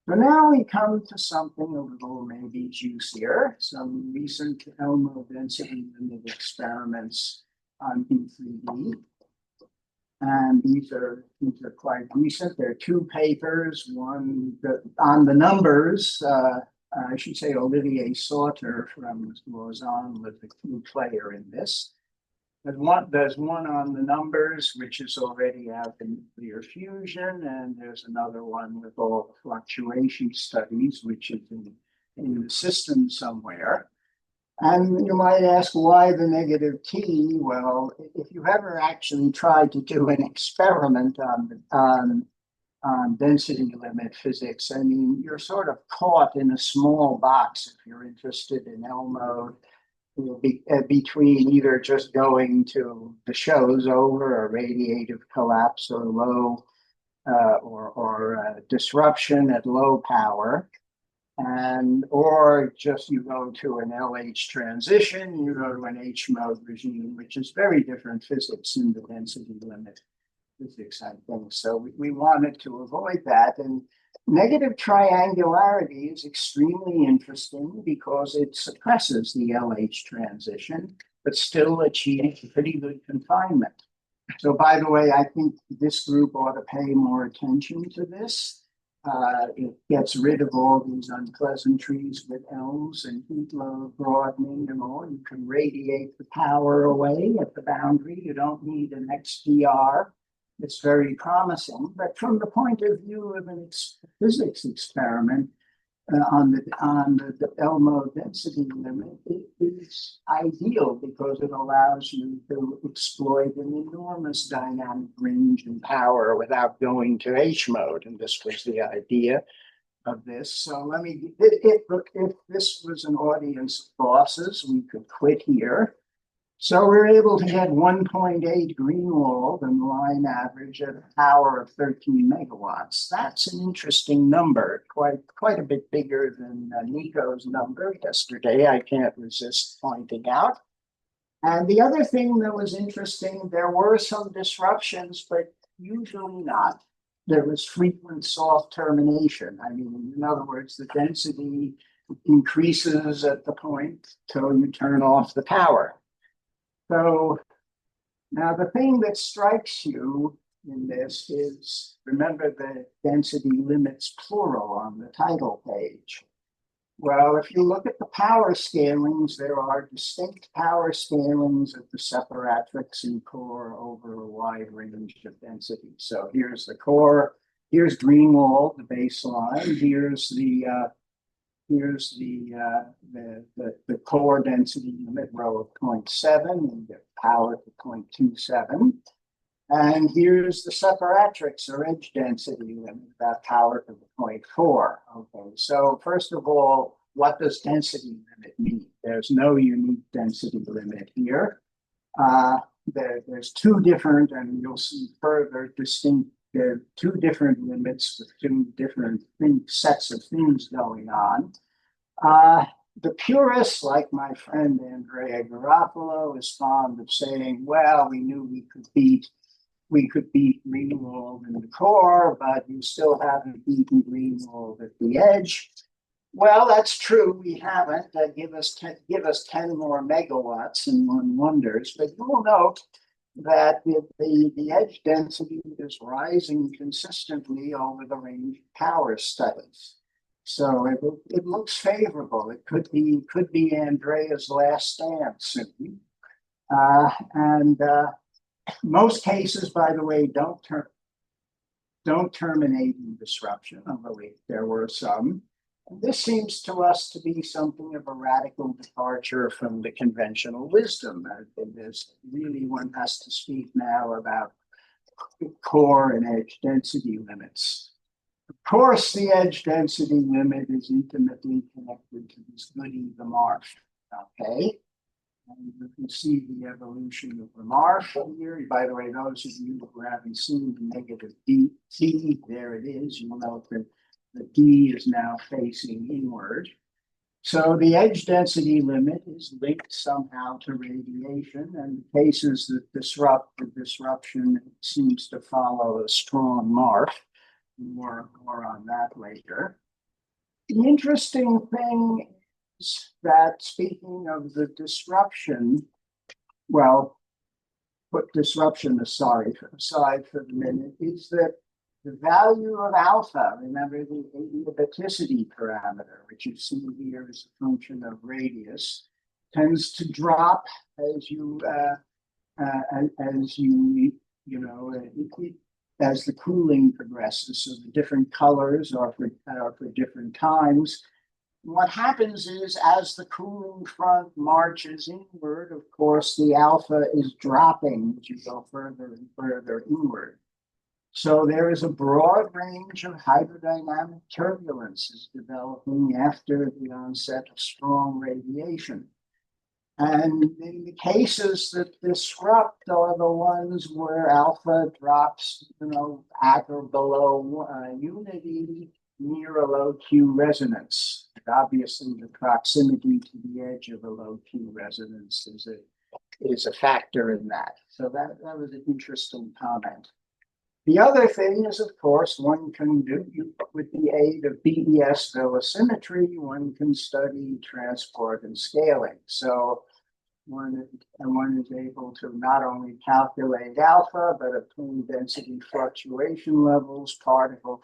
So now we come to something a little maybe juicier, some recent Elmo density limit experiments on E3D. And these are quite recent. There are two papers, one on the numbers. I should say Olivier Sauter from Lausanne was the key player in this. There's one on the numbers, which is already out in nuclear fusion, and there's another one with all the fluctuation studies, which is in the system somewhere. And you might ask, why the negative T? Well, if you've ever actually tried to do an experiment on density limit physics, I mean, you're sort of caught in a small box if you're interested in Elmo, between either just going to the show's over, or radiative collapse, or low or disruption at low power. Or just you go to an LH transition, you go to an H mode regime, which is very different physics in the density limit physics, I think. So we wanted to avoid that. And negative triangularity is extremely interesting because it suppresses the LH transition, but still achieves pretty good confinement. So by the way, I think this group ought to pay more attention to this. It gets rid of all these unpleasantries with ELMs and heat load broadening and all. You can radiate the power away at the boundary. You don't need an XDR. It's very promising. But from the point of view of a physics experiment on the Elmo density limit, it is ideal because it allows you to exploit an enormous dynamic range and power without going to H mode. And this was the idea of this. So if this was an audience of bosses, we could quit here. So we're able to get 1.8 Greenwald and line average at a power of 13 megawatts. That's an interesting number, quite a bit bigger than Nico's number yesterday. I can't resist pointing out. And the other thing that was interesting, there were some disruptions, but usually not. There was frequent soft termination. I mean, in other words, the density increases at the point till you turn off the power. So now the thing that strikes you in this is, remember the density limits plural on the title page. Well, if you look at the power scalings, there are distinct power scalings of the separatrix and core over a wide range of density. So here's the core, here's Greenwald, the baseline, here's the core density limit row of 0.7 and the power to 0.27. And here's the separatrix or edge density limit, that power to the 0.4. Okay, so first of all, what does density limit mean? There's no unique density limit here. There's two different, and you'll see further distinct, there are two different limits with two different sets of things going on. The purists, like my friend Andrea Garofalo, is fond of saying, well, we knew we could beat Greenwald in the core, but you still haven't beaten Greenwald at the edge. Well, that's true. We haven't. Give us 10 more megawatts and one wonders. But you will note that the edge density is rising consistently over the range of power studies. So it looks favorable. It could be Andrea's last stand soon. Most cases, by the way, don't terminate in disruption, although there were some. And this seems to us to be something of a radical departure from the conventional wisdom. There's really, one has to speak now about core and edge density limits. Of course, the edge density limit is intimately connected to this goody, the Marsh. Okay. And you can see the evolution of the Marsh here. By the way, those of you who haven't seen the negative DT, there it is. You'll note that the D is now facing inward. So the edge density limit is linked somehow to radiation, and cases that disrupt the disruption seems to follow a strong Marsh. More on that later. The interesting thing that, speaking of the disruption, well, put disruption aside for the minute, is that the value of alpha, remember the adiabaticity parameter, which you see here as a function of radius, tends to drop as as the cooling progresses. So the different colors are for different times. What happens is, as the cooling front marches inward, of course, the alpha is dropping as you go further and further inward. So there is a broad range of hydrodynamic turbulences developing after the onset of strong radiation. And in the cases that disrupt are the ones where alpha drops, at or below unity, near a low Q resonance. And obviously, the proximity to the edge of a low Q resonance is a factor in that. So that was an interesting comment. The other thing is, of course, one can do, with the aid of BES velocimetry, one can study transport and scaling. So one is able to not only calculate alpha, but obtain density fluctuation levels, particle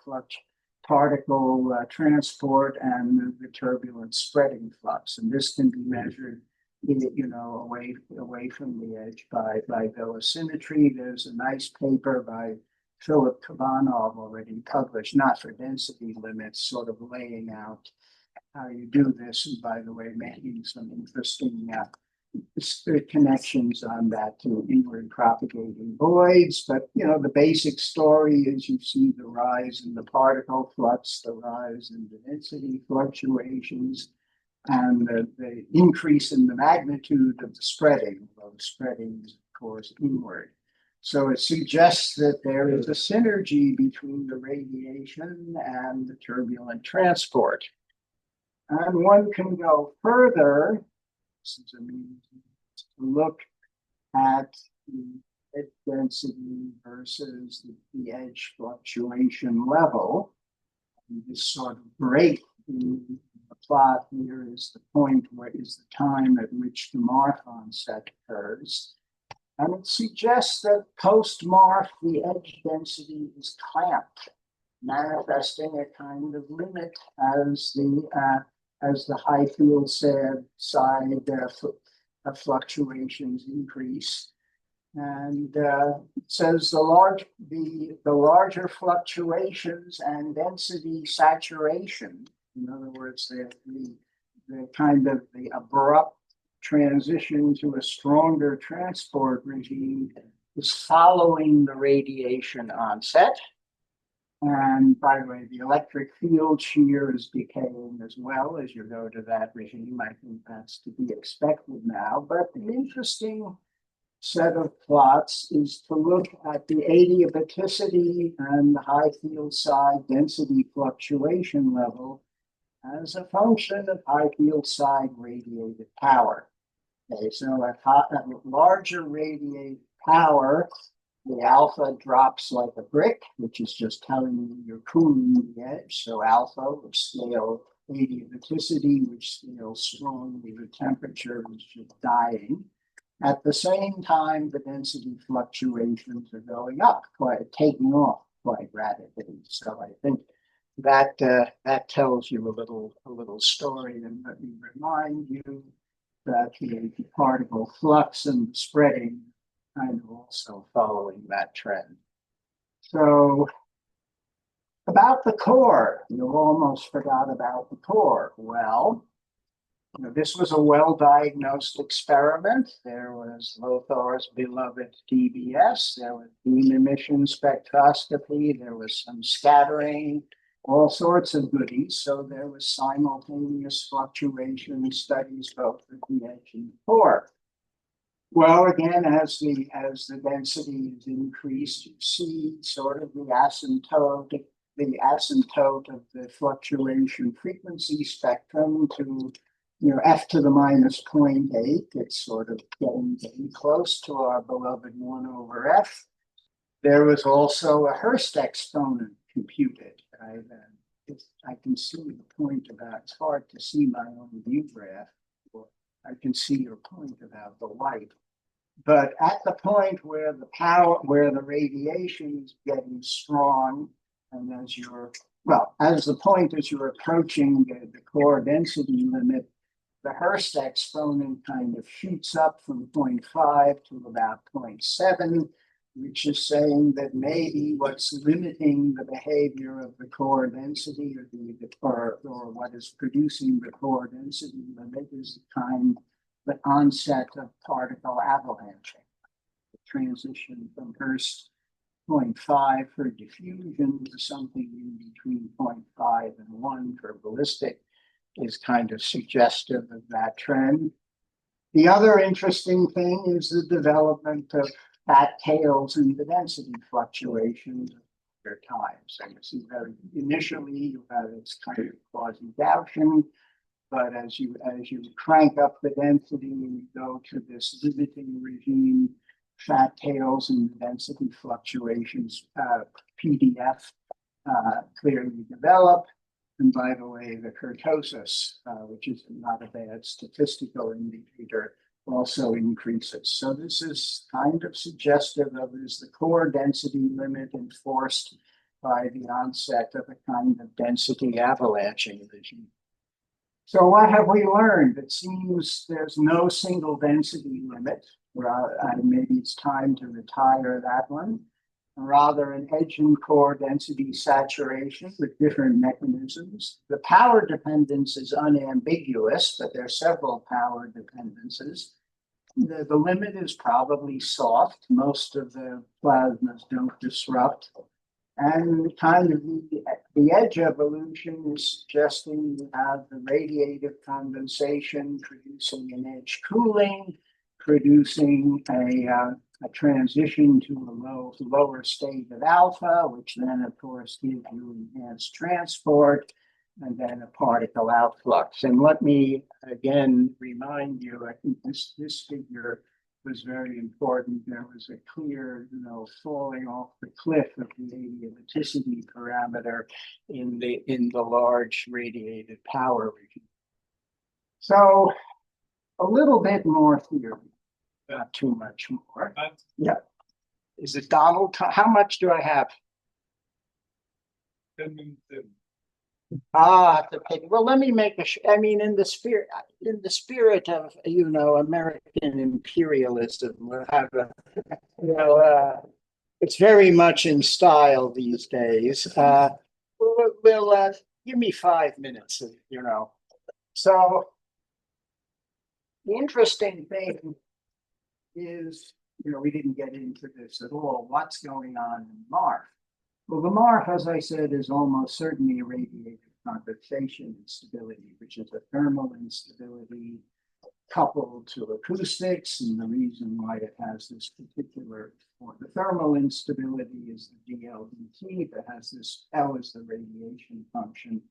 transport, and the turbulent spreading flux. And this can be measured, away from the edge by velocimetry. There's a nice paper by Philip Kavanagh already published, not for density limits, sort of laying out how you do this. And by the way, making some interesting connections on that to inward propagating voids. But, the basic story is you see the rise in the particle flux, the rise in the density fluctuations, and the increase in the magnitude of the spreading, although the spreading is, of course, inward. So it suggests that there is a synergy between the radiation and the turbulent transport. And one can go further. This is amazing to look at the edge density versus the edge fluctuation level. And this sort of break in the plot here is the point where is the time at which the Marsh onset occurs. And it suggests that post-Marsh, the edge density is clamped, manifesting a kind of limit as the as the high field side fluctuations increase. And it says the larger fluctuations and density saturation, in other words, the kind of the abrupt transition to a stronger transport regime is following the radiation onset. And by the way, the electric field shear is decaying as well as you go to that regime. I think that's to be expected now. But the interesting set of plots is to look at the adiabaticity and the high field side density fluctuation level as a function of high field side radiated power. Okay, so at larger radiated power, the alpha drops like a brick, which is just telling you you're cooling the edge. So alpha will scale adiabaticity, which scales strongly with temperature, which is dying. At the same time, the density fluctuations are going up, taking off quite rapidly. So I think that that tells you a little story, and let me remind you that the particle flux and spreading kind of also following that trend. So about the core, you almost forgot about the core. Well, this was a well-diagnosed experiment. There was Lothar's beloved DBS, there was beam emission spectroscopy, there was some scattering, all sorts of goodies. So there was simultaneous fluctuation studies both at the edge and the core. Well, again, as the density is increased, you see sort of the asymptote of the fluctuation frequency spectrum to f to the minus 0.8. It's sort of getting close to our beloved 1 over f. There was also a Hurst exponent computed. I can see the point about, it's hard to see my own view graph. I can see your point about the light. But at the point where the radiation is getting strong, and as you're approaching the core density limit, the Hurst exponent kind of shoots up from 0.5 to about 0.7, which is saying that maybe what's limiting the behavior of the core density or what is producing the core density limit is the onset of particle avalanching. The transition from Hurst 0.5 for diffusion to something in between 0.5 and 1 for ballistic is kind of suggestive of that trend. The other interesting thing is the development of fat tails in the density fluctuations over time. So you see that initially you have this kind of quasi-Gaussian, but as you crank up the density and you go to this limiting regime, fat tails and density fluctuations, PDF, clearly develop. And by the way, the kurtosis, which is not a bad statistical indicator, also increases. So this is kind of suggestive of is the core density limit enforced by the onset of a kind of density avalanching regime. So what have we learned? It seems there's no single density limit. Maybe it's time to retire that one. Rather, an edge and core density saturation with different mechanisms. The power dependence is unambiguous, but there are several power dependencies. The limit is probably soft. Most of the plasmas don't disrupt. And kind of the edge evolution is suggesting you have the radiative condensation producing an edge cooling, producing a transition to a lower state of alpha, which then, of course, gives you enhanced transport, and then a particle outflux. And let me again remind you, I think this figure was very important. There was a clear, falling off the cliff of the adiabaticity parameter in the large radiated power regime. So a little bit more theory. Not too much more. Yeah. Is it Donald? How much do I have? 10 minutes in. Ah, the pig. Well, let me make a. I mean, in the spirit of American imperialism, we'll have a, you know, it's very much in style these days. We'll give me 5 minutes. So the interesting thing is, we didn't get into this at all. What's going on in Mars? Well, the MARF, as I said, is almost certainly a radiative condensation instability, which is a thermal instability coupled to acoustics. And the reason why it has this particular, or the thermal instability is the DLBT that has this L is the radiation function,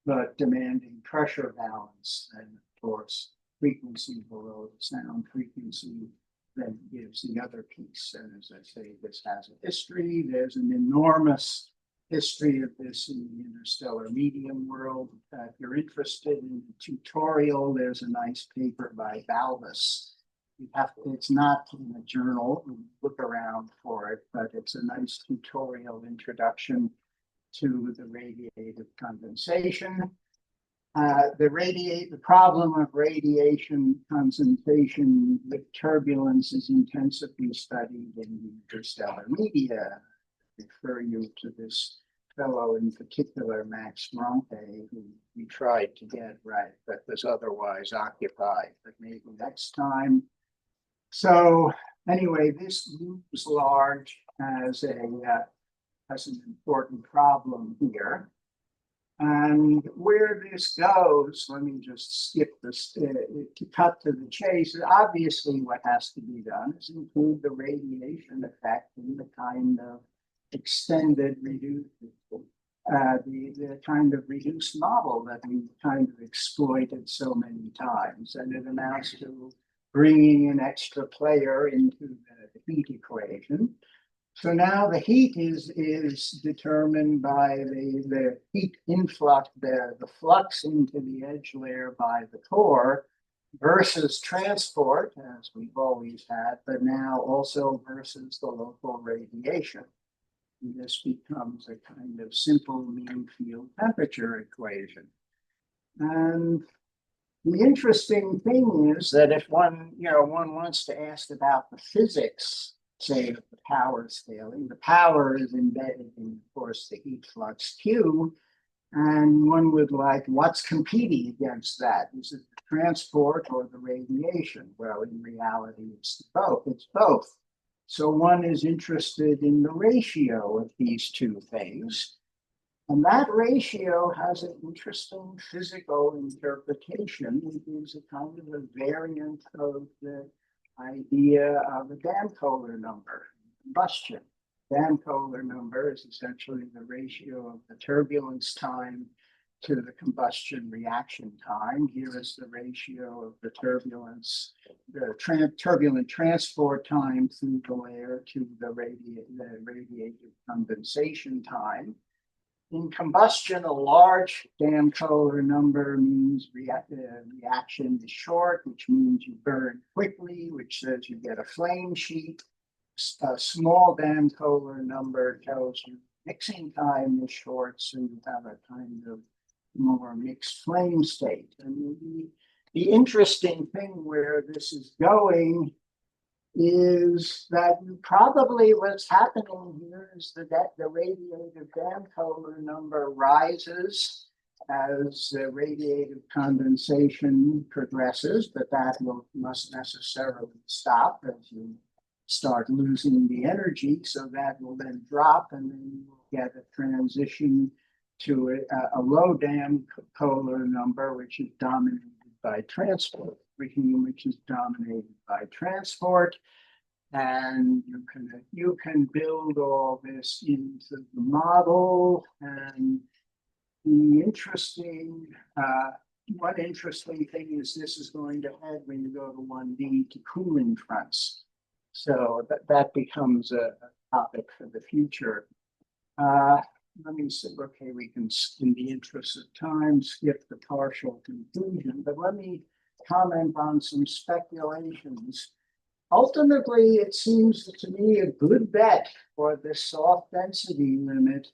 but demanding pressure balance. And of course, frequency below the sound frequency then gives the other piece. And as I say, this has a history. There's an enormous history of this in the interstellar medium world. If you're interested in the tutorial, there's a nice paper by Balbus. It's not in a journal, look around for it, but it's a nice tutorial introduction to the radiative condensation. The problem of radiation concentration with turbulence is intensively studied in interstellar media. I refer you to this fellow in particular, Max Ronke, who we tried to get right, but was otherwise occupied, but maybe next time. So anyway, this looms large as an important problem here. And where this goes, let me just skip this to cut to the chase. Obviously, what has to be done is include the radiation effect in the kind of extended reduced, the kind of reduced model that we kind of exploited so many times. And it amounts to bringing an extra player into the heat equation. So now the heat is determined by the heat influx, the flux into the edge layer by the core versus transport, as we've always had, but now also versus the local radiation. And this becomes a kind of simple mean field temperature equation. And the interesting thing is that if one wants to ask about the physics, say, of the power scaling, the power is embedded in, of course, the heat flux Q, and one would like, what's competing against that? Is it the transport or the radiation? Well, in reality, it's both. It's both. So one is interested in the ratio of these two things. And that ratio has an interesting physical interpretation. It is a kind of a variant of the idea of a Dam-Kohler number, combustion. Dam-Kohler number is essentially the ratio of the turbulence time to the combustion reaction time. Here is the ratio of the turbulence, the turbulent transport time through the layer to the radiative condensation time. In combustion, a large Dam-Kohler number means reaction is short, which means you burn quickly, which says you get a flame sheet. A small Dam-Kohler number tells you mixing time is short, so you have a kind of more mixed flame state. And the interesting thing where this is going is that probably what's happening here is that the radiative Dam-Kohler number rises as the radiative condensation progresses, but that must necessarily stop as you start losing the energy. So that will then drop, and then you will get a transition to a low Dam-Kohler number, which is dominated by transport, which is dominated by transport. And you can build all this into the model. And the one interesting thing is this is going to head when you go to 1D to cooling fronts. So that becomes a topic for the future. Let me see, okay, we can, in the interest of time, skip the partial conclusion, but let me comment on some speculations. Ultimately, it seems to me a good bet for this soft density limit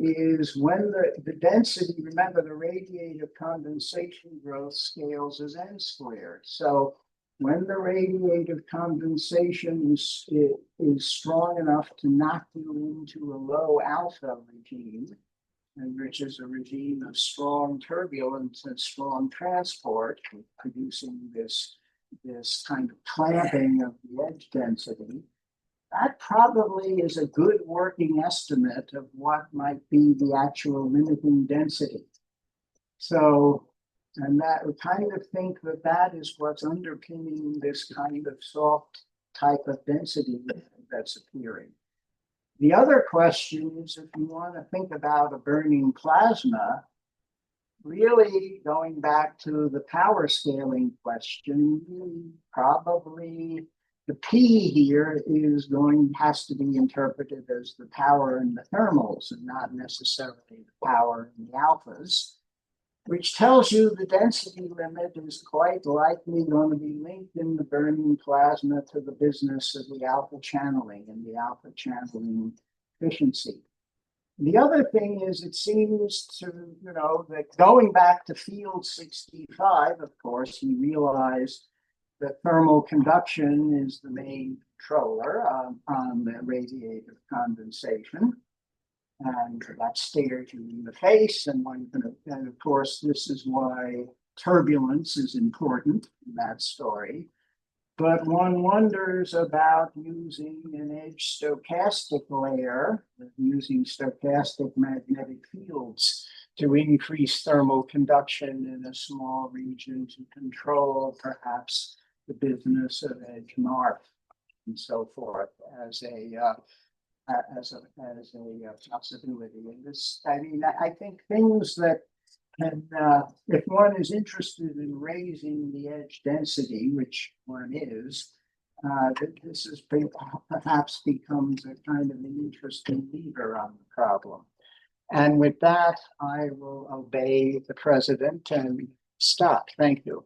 is when the density, remember the radiative condensation growth scales as n squared. So when the radiative condensation is strong enough to knock you into a low alpha regime, and which is a regime of strong turbulence and strong transport, producing this kind of clamping of the edge density, that probably is a good working estimate of what might be the actual limiting density. So, and that we kind of think that that is what's underpinning this kind of soft type of density that's appearing. The other question is, if you want to think about a burning plasma, really going back to the power scaling question, probably the P here has to be interpreted as the power in the thermals and not necessarily the power in the alphas, which tells you the density limit is quite likely going to be linked in the burning plasma to the business of the alpha channeling and the alpha channeling efficiency. The other thing is, it seems to, that going back to field 65, of course, he realized that thermal conduction is the main controller on the radiative condensation. And that stared you in the face. And of course, this is why turbulence is important in that story. But one wonders about using an edge stochastic layer, using stochastic magnetic fields to increase thermal conduction in a small region to control perhaps the business of edge mark and so forth as a possibility. And this, I think things that can, if one is interested in raising the edge density, which one is, this is perhaps becomes a kind of an interesting lever on the problem. And with that, I will obey the president and stop. Thank you.